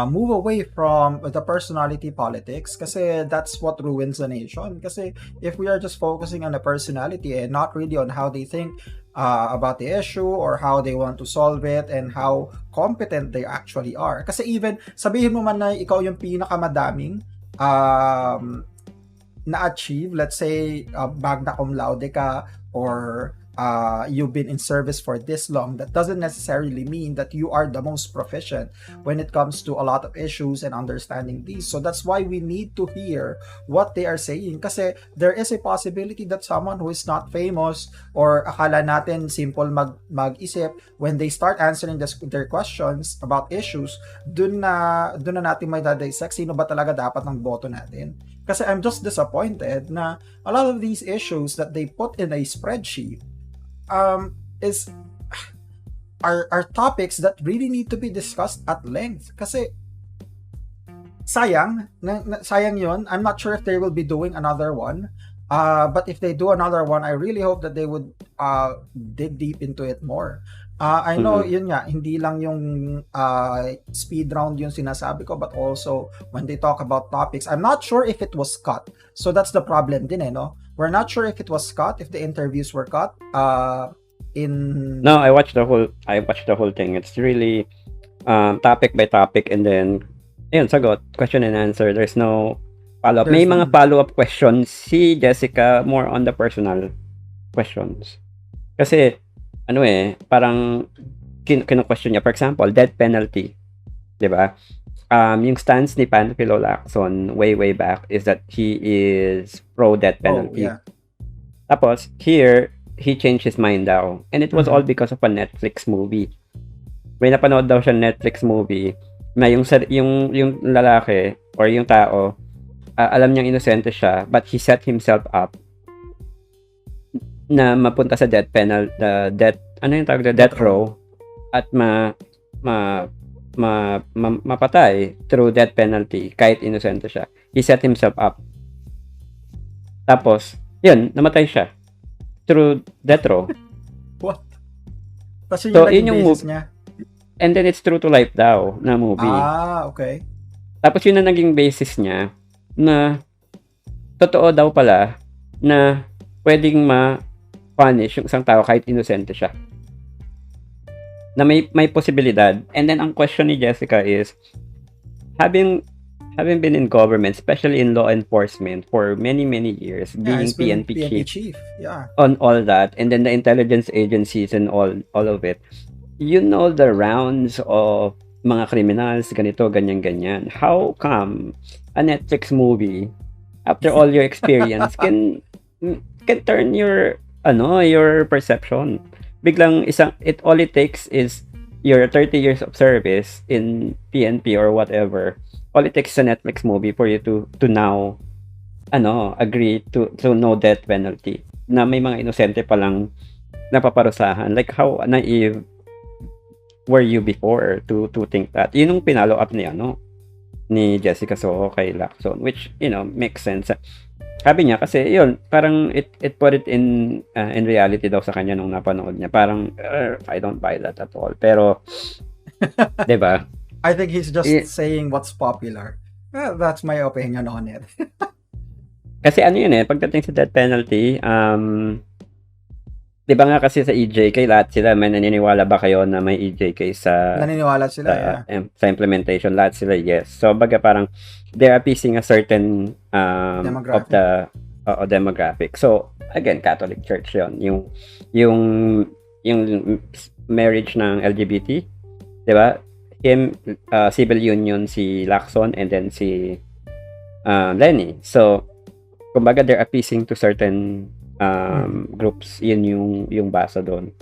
move away from the personality politics kasi that's what ruins the nation. Kasi if we are just focusing on the personality and not really on how they think about the issue or how they want to solve it and how competent they actually are. Kasi even sabihin mo man na ikaw yung pinakamadaming na-achieve, let's say magna cum laude ka or you've been in service for this long, that doesn't necessarily mean that you are the most proficient when it comes to a lot of issues and understanding these. So that's why we need to hear what they are saying, kasi there is a possibility that someone who is not famous or akala natin simple mag-isip, when they start answering their questions about issues, dun na natin may dadisect sino ba talaga dapat ng boto natin. Kasi I'm just disappointed na a lot of these issues that they put in a spreadsheet is are topics that really need to be discussed at length. Kasi sayang yun. I'm not sure if they will be doing another one. But if they do another one, I really hope that they would dig deep into it more. I know, yun nga, hindi lang yung speed round yung sinasabi ko, but also when they talk about topics, I'm not sure if it was cut. So that's the problem din no? We're not sure if it was cut, if the interviews were cut. No, I watched the whole thing. It's really topic by topic, and then ayun, sagot, question and answer. There's no follow-up. May mga follow-up questions si Jessica, more on the personal questions. Kasi parang kino-question niya, for example, death penalty, 'di ba? Yung stance ni Panfilo Lacson way back is that he is pro death penalty. Yeah. Tapos here he changed his mind daw, and it was all because of a Netflix movie. May napanood daw siya Netflix movie na yung lalaki or yung tao, alam niyang inosente siya, but he set himself up na mapunta sa death row at mapatay through death penalty kahit inosente siya. He set himself up. Tapos, yun, namatay siya through death row. What? So, yun yung movie niya. And then it's true to life daw na movie. Okay. Tapos yun na naging basis niya na totoo daw pala na pwedeng ma-punish yung isang tao kahit inosente siya. Na may posibilidad. And then ang question ni Jessica is, having been in government, especially in law enforcement for many years, being PNP chief, on all that, and then the intelligence agencies and all of it, you know the rounds of mga criminals, ganito, ganyan. How come a Netflix movie, after all your experience, can turn your perception? Biglang all it takes is your 30 years of service in PNP or whatever. All it takes is a Netflix movie for you to now agree to no death penalty, na may mga inosente pa lang napaparusahan. Like, how naive were you before to think that? Yun yung pinalo up ni Jessica Soho kay Lacson, which makes sense. Sabi niya kasi yun, parang it put it in reality daw sa kanya nung napanood niya. Parang I don't buy that at all. Pero 'di ba? I think he's just saying what's popular. That's my opinion on it. Kasi pagdating sa death penalty, 'di ba nga kasi sa EJK lahat sila, may naniniwala ba kayo na may EJK sa naniniwala sila sa implementation? Lahat sila, yes. So baga parang they're appeasing a certain of the demographic. So again, Catholic Church 'yon. Yung marriage ng LGBT, 'di ba? Civil union si Lacson and then si Lenny. So kumbaga they're appeasing to certain groups. Yun yung basa doon,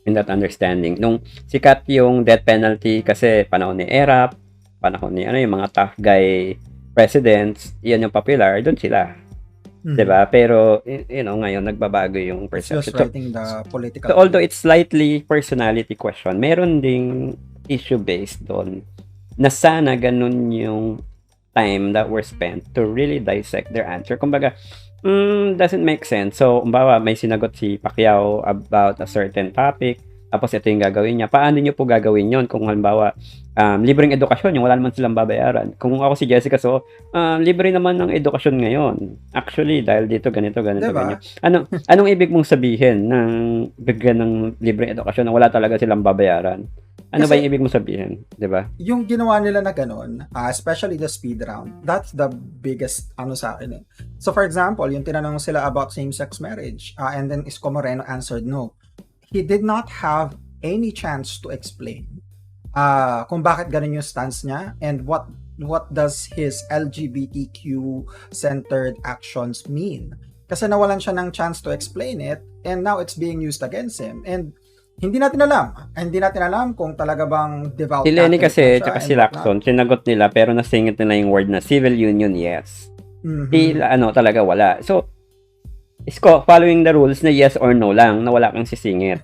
in that understanding. Nung sikat yung death penalty kasi panahon ni ERAP, panahon ni yung mga tough guy presidents, yan yung popular, doon sila. Diba? Pero ngayon nagbabago yung perception. Just writing the political. So although it's slightly personality question, meron ding issue based doon na sana ganun yung time that were spent to really dissect their answer. Kumbaga, doesn't make sense. So, may sinagot si Pacquiao about a certain topic, tapos ito yung gagawin niya. Paano niyo po gagawin yon kung halimbawa, libreng edukasyon, yung wala naman silang babayaran? Kung ako si Jessica, libre naman ng edukasyon ngayon. Actually, dahil dito, ganito, diba? ganyan. Anong ibig mong sabihin ng bigyan ng libreng edukasyon na wala talaga silang babayaran? Ano ba Kasi yung ibig mo sabihin, 'di ba? yung ginawa nila na ganun, especially the speed round, that's the biggest ano sa akin eh. So for example, yung tinanong sila about same-sex marriage, and then Isko Moreno answered no. He did not have any chance to explain kung bakit ganun yung stance niya and what does his LGBTQ centered actions mean. Kasi nawalan siya ng chance to explain it and now it's being used against him. And hindi natin alam kung talaga bang Si devout Lenny Catholic lang kasi, siya tsaka and si whatnot. Lacson, sinagot nila pero nasingit nila yung word na civil union, yes. Mhm. Talaga wala. So, Isko, following the rules na yes or no lang, na wala kang sisingit.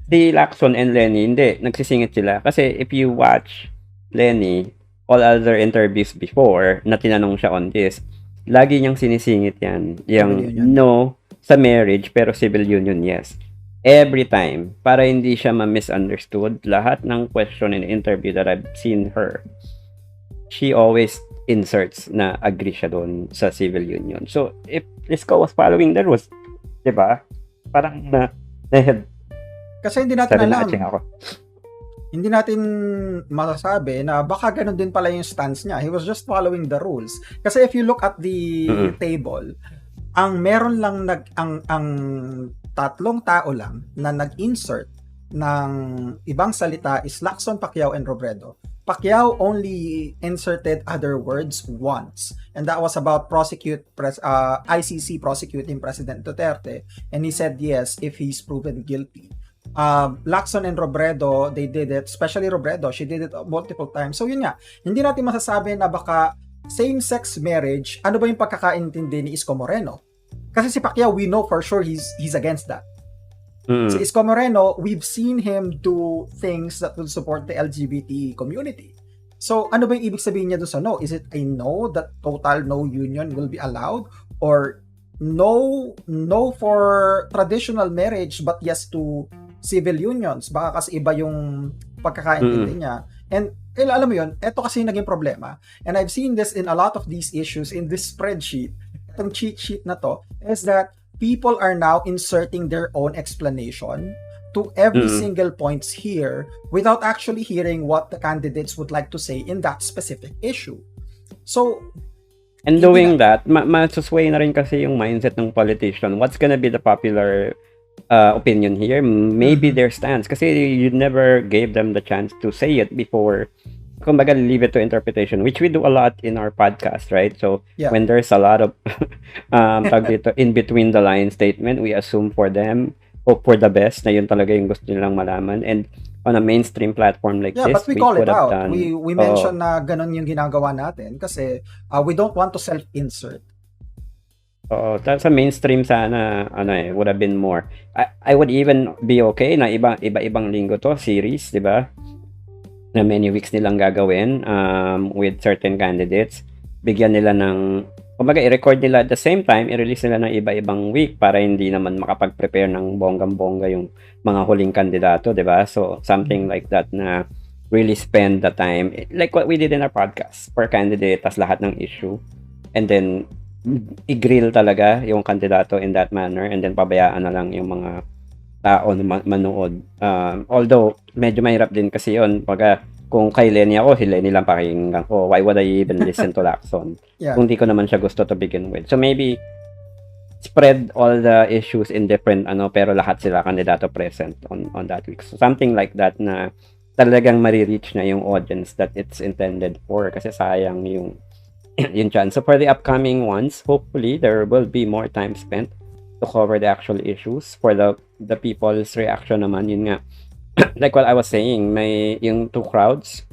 Si Lacson and Lenny, hindi, nagsisingit sila. Kasi if you watch Lenny, all other interviews before, na tinanong siya on this, lagi niyang sinisingit yan. Civil Yung union. no sa marriage, pero civil union, yes. Every time, para hindi siya ma-misunderstood, lahat ng question in interview that I've seen her, she always inserts na agree siya doon sa civil union. So, if Isko was following the rules, di ba? Parang na-head. Kasi hindi natin Sorry, alam. na-aching ako. Hindi natin masasabi na baka ganun din pala yung stance niya. He was just following the rules. Kasi if you look at the table, ang meron lang ang tatlong tao lang na nag-insert ng ibang salita is Lacson, Pacquiao, and Robredo. Pacquiao only inserted other words once, and that was about ICC prosecuting President Duterte, and he said yes if he's proven guilty. Lacson and Robredo, they did it, especially Robredo, she did it multiple times. So yun nga, hindi natin masasabi na baka same-sex marriage, ano ba yung pagkakaintindi ni Isko Moreno? Kasi si Pacquiao, we know for sure he's against that. Si Isko Moreno, we've seen him do things that will support the LGBT community. So, ano ba yung ibig sabihin niya doon sa no? Is it a no that total no union will be allowed? Or no for traditional marriage but yes to civil unions? Baka kasi iba yung pagkakaintindi niya. And alam mo yun, eto kasi yung naging problema. And I've seen this in a lot of these issues in this spreadsheet. Itong cheat sheet na to is that people are now inserting their own explanation to every single points here without actually hearing what the candidates would like to say in that specific issue. So, and doing that, masusway na rin kasi yung mindset ng politician. What's gonna be the popular opinion here? Maybe their stance. Kasi you never gave them the chance to say it before. Kumbaga, leave it to interpretation, which we do a lot in our podcast, right? So, when there's a lot of in between the line statement, we assume for them, hope for the best, na yun talaga yung gusto nilang malaman. And on a mainstream platform like this, but we call it out. Done, we mention na ganun yung ginagawa natin kasi we don't want to self-insert. Sa mainstream sana, would have been more. I would even be okay na iba-ibang linggo to, series, di ba? Na many weeks nilang gagawin with certain candidates. Bigyan nila ng, kumbaga i-record nila at the same time, i-release nila ng iba-ibang week para hindi naman makapag-prepare ng bonggang-bongga yung mga huling kandidato, di ba? So, something like that na really spend the time, like what we did in our podcast, per candidate, tas lahat ng issue. And then, i-grill talaga yung kandidato in that manner and then pabayaan na lang yung mga tao na manood. Although, medyo mahirap din kasi yun. Kung kay Lenny ako, si Lenny lang pakinggan ko. Why would I even listen to Lacson? Kung di ko naman siya gusto to begin with. So maybe, spread all the issues in different, pero lahat sila kandidato present on that week. So something like that na talagang marireach na yung audience that it's intended for. Kasi sayang yung chance. So for the upcoming ones, hopefully, there will be more time spent to cover the actual issues. For the people's reaction naman, yun nga, like what I was saying, may yung two crowds,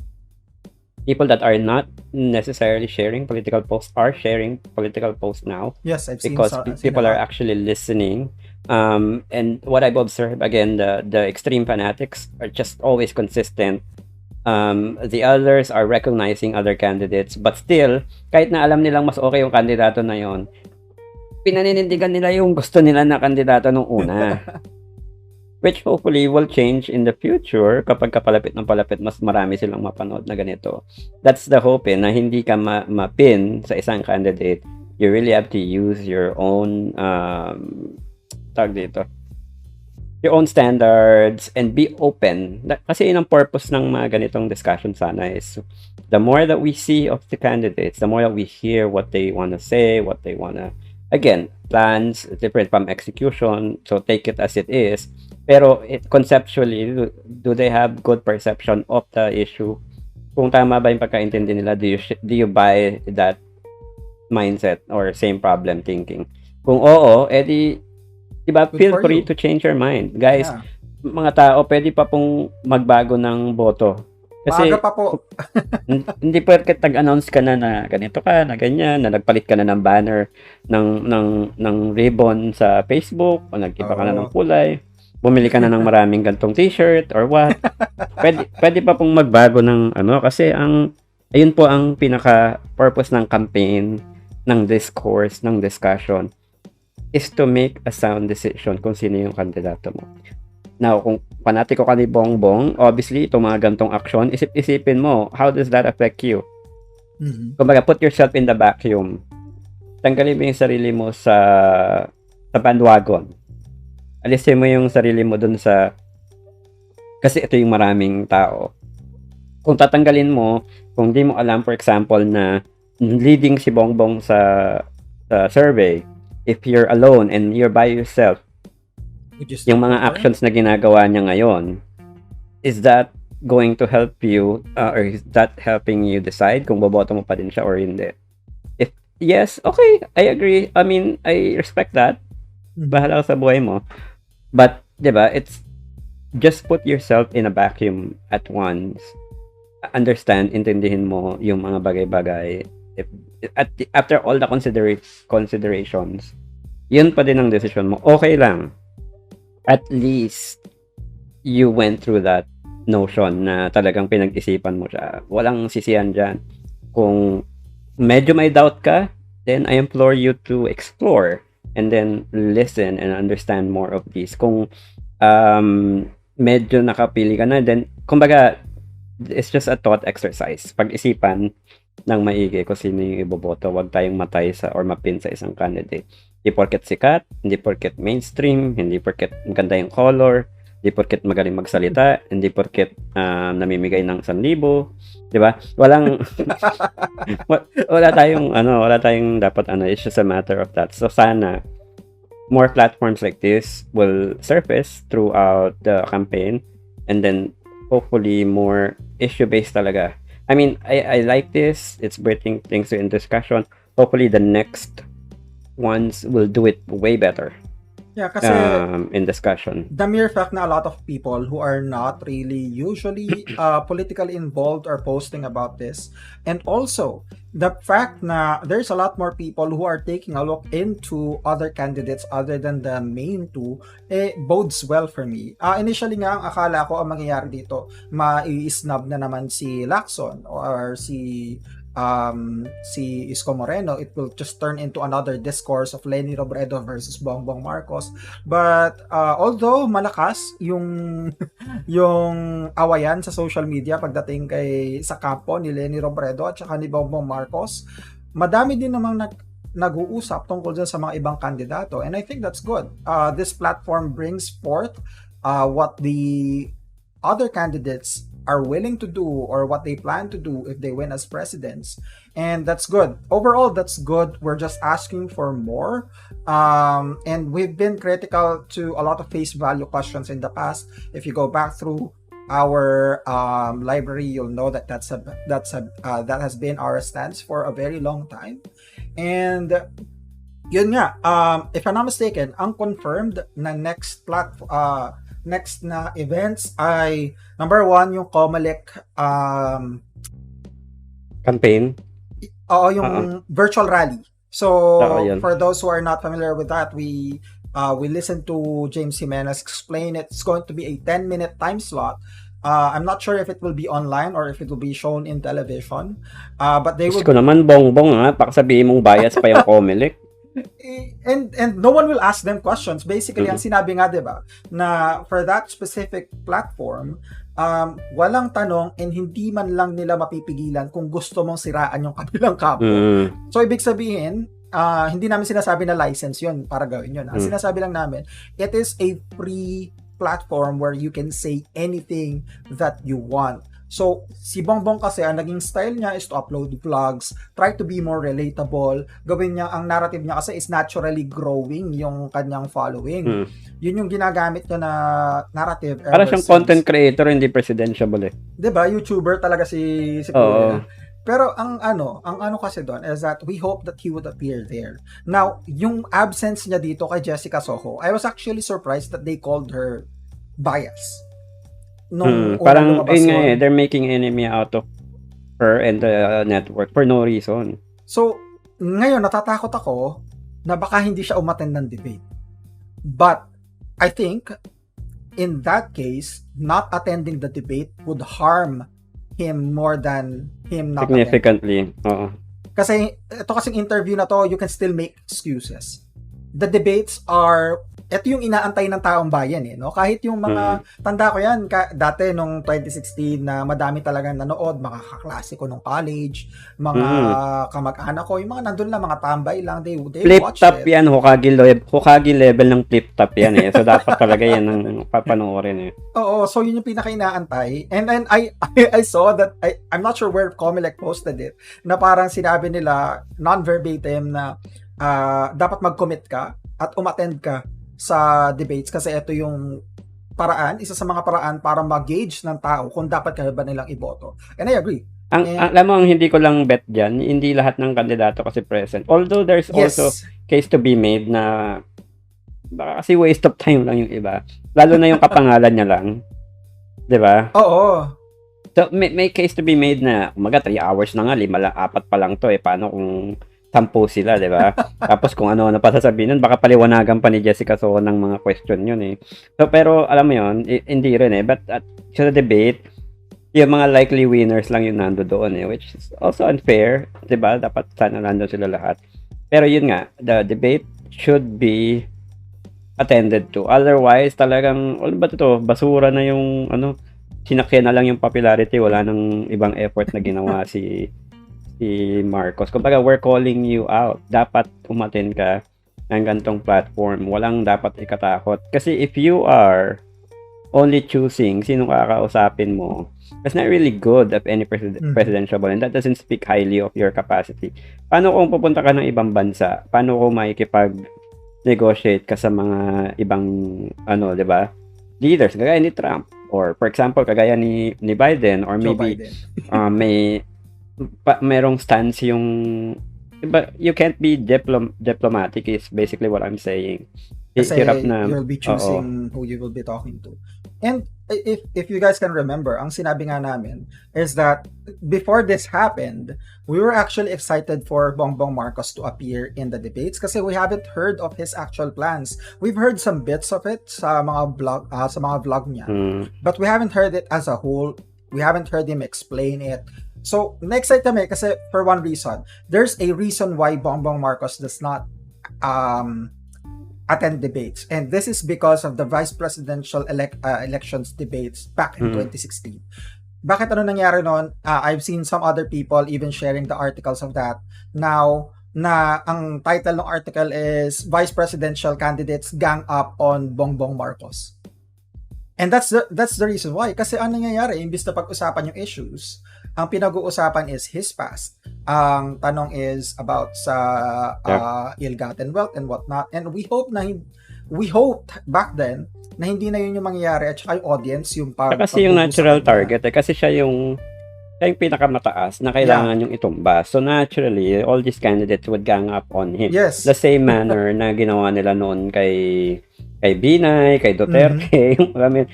people that are not necessarily sharing political posts are sharing political posts now. Yes, I've because people are actually listening. And what I've observed, again, the extreme fanatics are just always consistent. The others are recognizing other candidates, but still, kahit na alam nilang mas okay yung kandidato na yon, pinaninindigan nila yung gusto nila na kandidato nung una. Which hopefully will change in the future kapag kapalapit ng palapit, mas marami silang mapanood na ganito. That's the hope, na hindi ka mapin sa isang candidate. You really have to use your own your own standards and be open. Kasi yun ang purpose ng mga ganitong discussion sana is the more that we see of the candidates, the more that we hear what they want to say, what they want to, again, plans, different from execution, so take it as it is. Pero conceptually, do they have good perception of the issue? Kung tama ba yung pagkaintindi nila, do you buy that mindset or same problem thinking? Kung oo, edi diba, feel free to change your mind. Guys, mga tao, pwede pa pong magbago ng boto. Kasi, maaga pa po. hindi porket tag-announce ka na ganito ka, na ganyan, na nagpalit ka na ng banner, ng ribbon sa Facebook, o nag-iba ka na ng kulay, bumili ka na ng maraming gantong t-shirt, or what. Pwede pa pong magbago ng kasi ayun po ang pinaka-purpose ng campaign, ng discourse, ng discussion, is to make a sound decision kung sino yung kandidato mo. Now, kung panatiko ka ni Bongbong, obviously, itong mga gantong action, isipin mo, how does that affect you? Mm-hmm. Kumbaga, put yourself in the vacuum. Tanggalin mo yung sarili mo sa bandwagon. Alisin mo yung sarili mo dun sa, kasi ito yung maraming tao. Kung tatanggalin mo, kung di mo alam, for example, na leading si Bongbong sa survey, if you're alone and you're by yourself, yung mga actions na ginagawa niya ngayon, is that going to help you, or is that helping you decide kung boboto mo pa din siya or hindi? If yes, okay, I agree. I mean, I respect that. Bahala sa buhay mo. But, diba, it's just put yourself in a vacuum at once. Understand, intindihin mo yung mga bagay-bagay. After all the considerations, yun pa din ang decision mo. Okay lang. At least, you went through that notion na talagang pinag-isipan mo siya. Walang sisihan dyan. Kung medyo may doubt ka, then I implore you to explore and then listen and understand more of this. Kung medyo nakapili ka na, then, kumbaga, it's just a thought exercise. Pag-isipan ng maigi kung sino yung iboboto. Huwag tayong matay sa or mapin sa isang candidate. Hindi porket sikat, hindi porket mainstream, hindi porket maganda yung color, hindi porket magaling magsalita, hindi porket namimigay ng 1,000, 'di ba? Wala tayong dapat it's just a matter of that. So sana more platforms like this will surface throughout the campaign, and then hopefully more issue-based talaga. I mean, I like this. It's bringing things in discussion. Hopefully the next ones will do it way better. Yeah, kasi in discussion. The mere fact na a lot of people who are not really usually politically involved are posting about this, and also the fact na there's a lot more people who are taking a look into other candidates other than the main two, bodes well for me. Initially nga, ang akala ko ang mangyayari dito, mai-snub na naman si Lacson or si Isko Moreno. It will just turn into another discourse of Leni Robredo versus Bongbong Marcos. But although malakas yung awayan sa social media pagdating sa kampo ni Leni Robredo at saka ni Bongbong Marcos, madami din namang nag-uusap tungkol dyan sa mga ibang kandidato, and I think that's good. This platform brings forth what the other candidates are willing to do or what they plan to do if they win as presidents, and that's good. Overall, that's good. We're just asking for more, and we've been critical to a lot of face value questions in the past. If you go back through our library, you'll know that that has been our stance for a very long time. And yun nga, if I'm not mistaken, ang confirmed na next na events ay number 1 yung Comelec campaign. Yung virtual rally. So for those who are not familiar with that, we listened to James Jimenez explain it. It's going to be a 10-minute time slot. I'm not sure if it will be online or if it will be shown in television. But they will. Ko naman Bongbong pakasabihin mong bias pa yung Comelec. And no one will ask them questions. Basically, ang sinabi nga, diba, na for that specific platform, walang tanong and hindi man lang nila mapipigilan kung gusto mong siraan yung kabilang kampo. So, ibig sabihin, hindi namin sinasabi na license yun para gawin yun. Ang sinasabi lang namin, it is a free platform where you can say anything that you want. So, si Bongbong kasi, ang naging style niya is to upload vlogs, try to be more relatable, gawin niya, ang narrative niya kasi is naturally growing yung kanyang following. Yun yung ginagamit niya na narrative. Para siyang content creator, hindi presidentiable eh. Diba? YouTuber talaga si Kuya. Pero ang ano kasi doon is that we hope that he would appear there. Now, yung absence niya dito kay Jessica Soho, I was actually surprised that they called her bias. Parang they're making enemy out of her and the network for no reason. So, ngayon natatakot ako na baka hindi siya umattend ng debate. But I think in that case, not attending the debate would harm him more than him not significantly. Kasi ito kasing interview na to, you can still make excuses. The debates are ito yung inaantay ng taong bayan no? Kahit yung mga tanda ko yan dati nung 2016 na madami talagang nanood, mga kaklase ko nung college, mga kamag-anak ko, yung mga nandun lang, mga tambay lang, they flip watch top it. Yan, Hokage level ng flip top yan So dapat talaga yan ang papanoorin Oo, so yun yung pinaka-inaantay. And then I saw that I'm not sure where Comelec posted it, na parang sinabi nila non-verbatim na dapat mag-commit ka at umattend ka sa debates kasi ito yung paraan, isa sa mga paraan para mag-gauge ng tao kung dapat ka ba nilang iboto. And I agree. Alam mo, ang hindi ko lang bet dyan, hindi lahat ng kandidato kasi present. Although there's also case to be made na baka kasi waste of time lang yung iba. Lalo na yung kapangalan niya lang. Diba? Oo. So, may case to be made na, umaga, 3 hours na nga, 4 pa lang to Paano kung 10 sila, di ba? Tapos kung ano pa sasabihin nun, baka paliwanagan pa ni Jessica Soho ng mga question yun So, pero alam mo yun, hindi rin But sa debate, yung mga likely winners lang yung nando doon which is also unfair, di ba? Dapat sana nando sila lahat. Pero yun nga, the debate should be attended to. Otherwise, talagang, ano ba ito? Basura na yung, sinakyan na lang yung popularity, wala nang ibang effort na ginawa si Marcos. Kumbaga, we're calling you out. Dapat umattend ka ng gantong platform. Walang dapat ikatakot. Kasi if you are only choosing sino kakausapin mo, that's not really good of any presidential ball, and that doesn't speak highly of your capacity. Paano kung pupunta ka ng ibang bansa? Paano kung makikipag-negotiate ka sa mga ibang, di ba? Leaders, kagaya ni Trump. Or, for example, kagaya ni Biden, or maybe merong stance yung but you can't be diplomatic is basically what I'm saying. Kasi you'll be choosing who you will be talking to. And if you guys can remember, ang sinabi nga namin is that before this happened, we were actually excited for Bongbong Marcos to appear in the debates kasi we haven't heard of his actual plans. We've heard some bits of it sa mga vlog niya. But we haven't heard it as a whole. We haven't heard him explain it. So, na-excite kami kasi for one reason. There's a reason why Bongbong Marcos does not attend debates. And this is because of the vice presidential elections debates back in 2016. Bakit ano nangyari noon? I've seen some other people even sharing the articles of that. Now, na ang title ng article is Vice Presidential Candidates Gang Up on Bongbong Marcos. And that's the reason why. Kasi ano nangyayari, imbis na pag-usapan yung issues, ang pinag-uusapan is his past. Ang tanong is about sa ill-gotten wealth and whatnot. And we hoped back then na hindi na yun yung mangyayari at saka yung audience yung kasi yung natural target kasi siya yung pinakamataas na kailangan yung itumba. So naturally, all these candidates would gang up on him. Yes. The same manner na ginawa nila noon kay Binay, kay Duterte,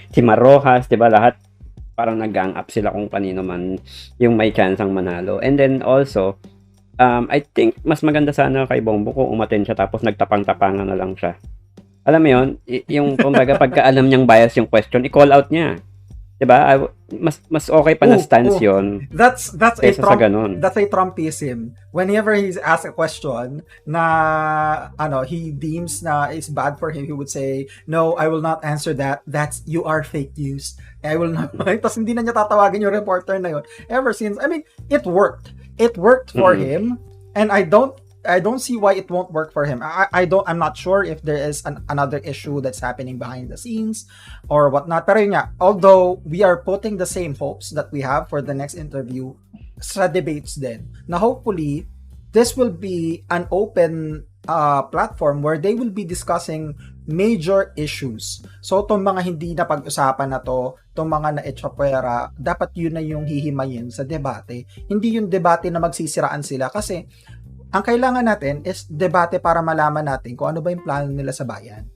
si Marojas, 'di ba? Lahat parang nag-gang up sila kung kanino man yung may chance ang manalo. And then also, I think mas maganda sana kay Bongbong kung umattend siya tapos nagtapang-tapangan na lang siya. Alam mo yun, yung kumbaga pagka alam niyang bias yung question, i-call out niya. 'Di ba? Mas okay pa na stance 'yon. That's a Trumpism. Whenever he's asked a question na he deems na is bad for him, he would say, "No, I will not answer that. You are fake news. I will not." Tapos hindi na niya tatawagin yung reporter na 'yon. Ever since, I mean, it worked. It worked for him, and I don't I don't see why it won't work for him. I'm not sure if there is another issue that's happening behind the scenes or whatnot. Pero yun nga, although we are putting the same hopes that we have for the next interview sa debates din, na hopefully this will be an open platform where they will be discussing major issues. So, itong mga hindi na pag-usapan na to, itong mga na-echapwera, dapat yun na yung hihimayin sa debate. Hindi yung debate na magsisiraan sila kasi ang kailangan natin is debate para malaman natin kung ano ba yung plano nila sa bayan.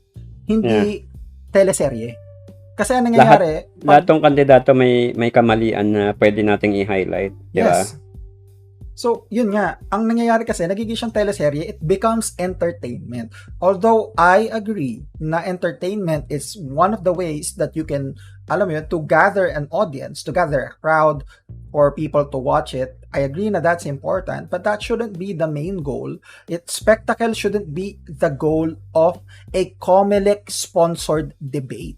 Hindi teleserye. Kasi ang nangyayari... Lahat ng kandidato may kamalian na pwede nating i-highlight. Diba? Yes. So, yun nga. Ang nangyayari kasi, nagiging siyang teleserye, it becomes entertainment. Although, I agree na entertainment is one of the ways that you can, alam mo yun, to gather an audience, to gather a crowd for people to watch it. I agree na that's important, but that shouldn't be the main goal. Spectacle shouldn't be the goal of a COMELEC-sponsored debate.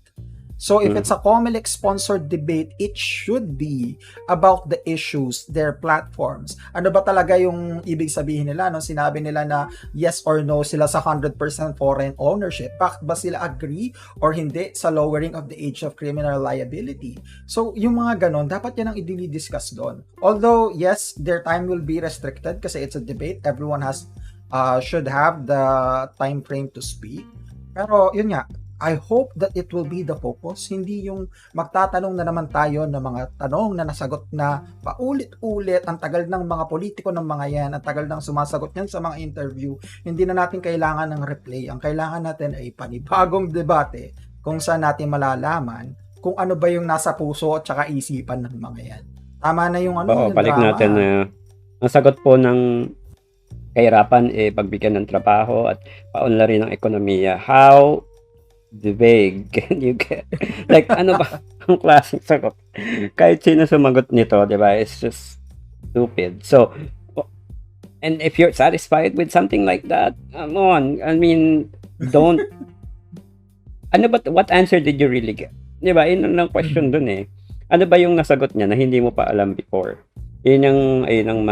So if it's a COMELEC-sponsored debate, it should be about the issues, their platforms. Ano ba talaga yung ibig sabihin nila? No? Sinabi nila na yes or no sila sa 100% foreign ownership. Bakit ba sila agree or hindi sa lowering of the age of criminal liability? So yung mga ganon, dapat yan ang i-discuss doon. Although, yes, their time will be restricted kasi it's a debate. Everyone should have the time frame to speak. Pero yun nga, I hope that it will be the focus, hindi yung magtatanong na naman tayo ng mga tanong na nasagot na paulit-ulit, ang tagal ng mga politiko ng mga yan, ang tagal ng sumasagot yan sa mga interview, hindi na natin kailangan ng replay. Ang kailangan natin ay panibagong debate kung saan natin malalaman kung ano ba yung nasa puso at saka isipan ng mga yan. Tama na yung yung balik drama. Natin na ang sagot po ng kahirapan pagbigyan ng trabaho at paunlarin ng ekonomiya. How vague can you get? Like, ano ba ang klaseng sagot? Kahit sino sumagot nito, di ba? It's just stupid. So, and if you're satisfied with something like that, come on. I mean, don't... what answer did you really get? Di ba? Yun ang question dun eh. Ano ba yung nasagot niya na hindi mo pa alam before? Yun ang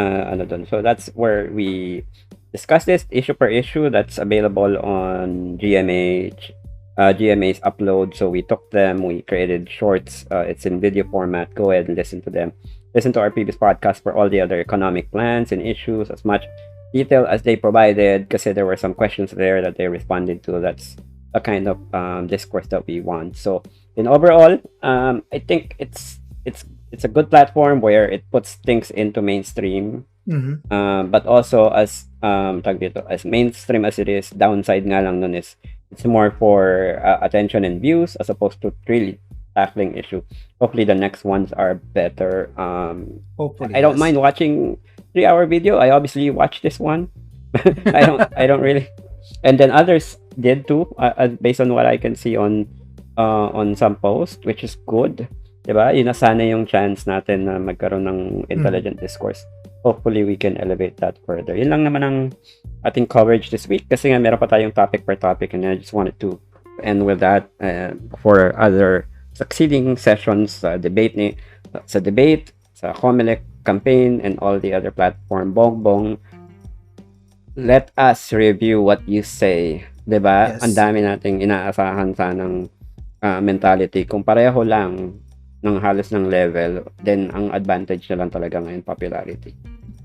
dun. So, that's where we discuss this issue per issue. That's available on GMA's upload. So we took them, we created shorts. It's in video format. Go ahead and listen to them. Listen to our previous podcast for all the other economic plans and issues, as much detail as they provided, because there were some questions there that they responded to. That's a kind of discourse that we want. So in overall, I think it's a good platform where it puts things into mainstream. But also as mainstream as it is, downside nga lang nun is it's more for attention and views as opposed to really tackling issue. Hopefully the next ones are better. Hopefully, I don't mind watching 3-hour video. I obviously watched this one. I don't really, and then others did too, based on what I can see on some posts, which is good. Diba? Yun na sana yung chance natin na magkaroon ng intelligent discourse. Hopefully, we can elevate that further. Yun lang naman ang ating coverage this week kasi nga meron pa tayong topic per topic and I just wanted to end with that for other succeeding sessions sa debate, sa COMELEC campaign, and all the other platform. Bongbong, let us review what you say. Diba? Yes. Ang dami nating inaasahan sanang mentality. Kung pareho lang ng halos ng level, then ang advantage na lang talaga ngayon popularity.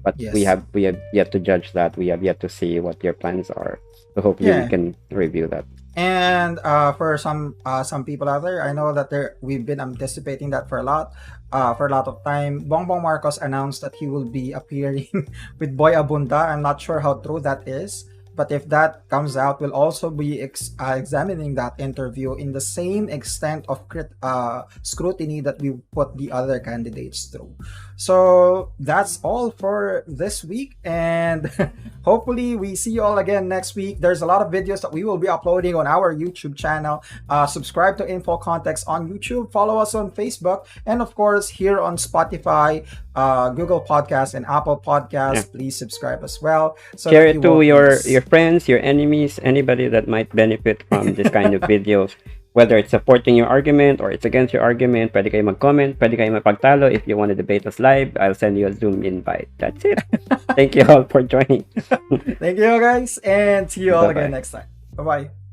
But yes, we have yet to judge that. We have yet to see what your plans are. So hopefully we can review that. And for some people out there, I know that we've been anticipating that for a lot of time. Bongbong Marcos announced that he will be appearing with Boy Abunda. I'm not sure how true that is. But if that comes out, we'll also be examining that interview in the same extent of scrutiny that we put the other candidates through. So that's all for this week, and hopefully we see you all again next week. There's a lot of videos that we will be uploading on our YouTube channel. Subscribe to Info Context on YouTube. Follow us on Facebook, and of course here on Spotify, Google Podcasts, and Apple Podcasts. Please subscribe as well. So share it to your friends, your enemies, anybody that might benefit from this kind of videos. Whether it's supporting your argument or it's against your argument, pwede kayo mag-comment, pwede kayo magpagtalo. If you want to debate us live, I'll send you a Zoom invite. That's it. Thank you all for joining. Thank you, guys, and see you all Bye-bye. again next time. Bye-bye.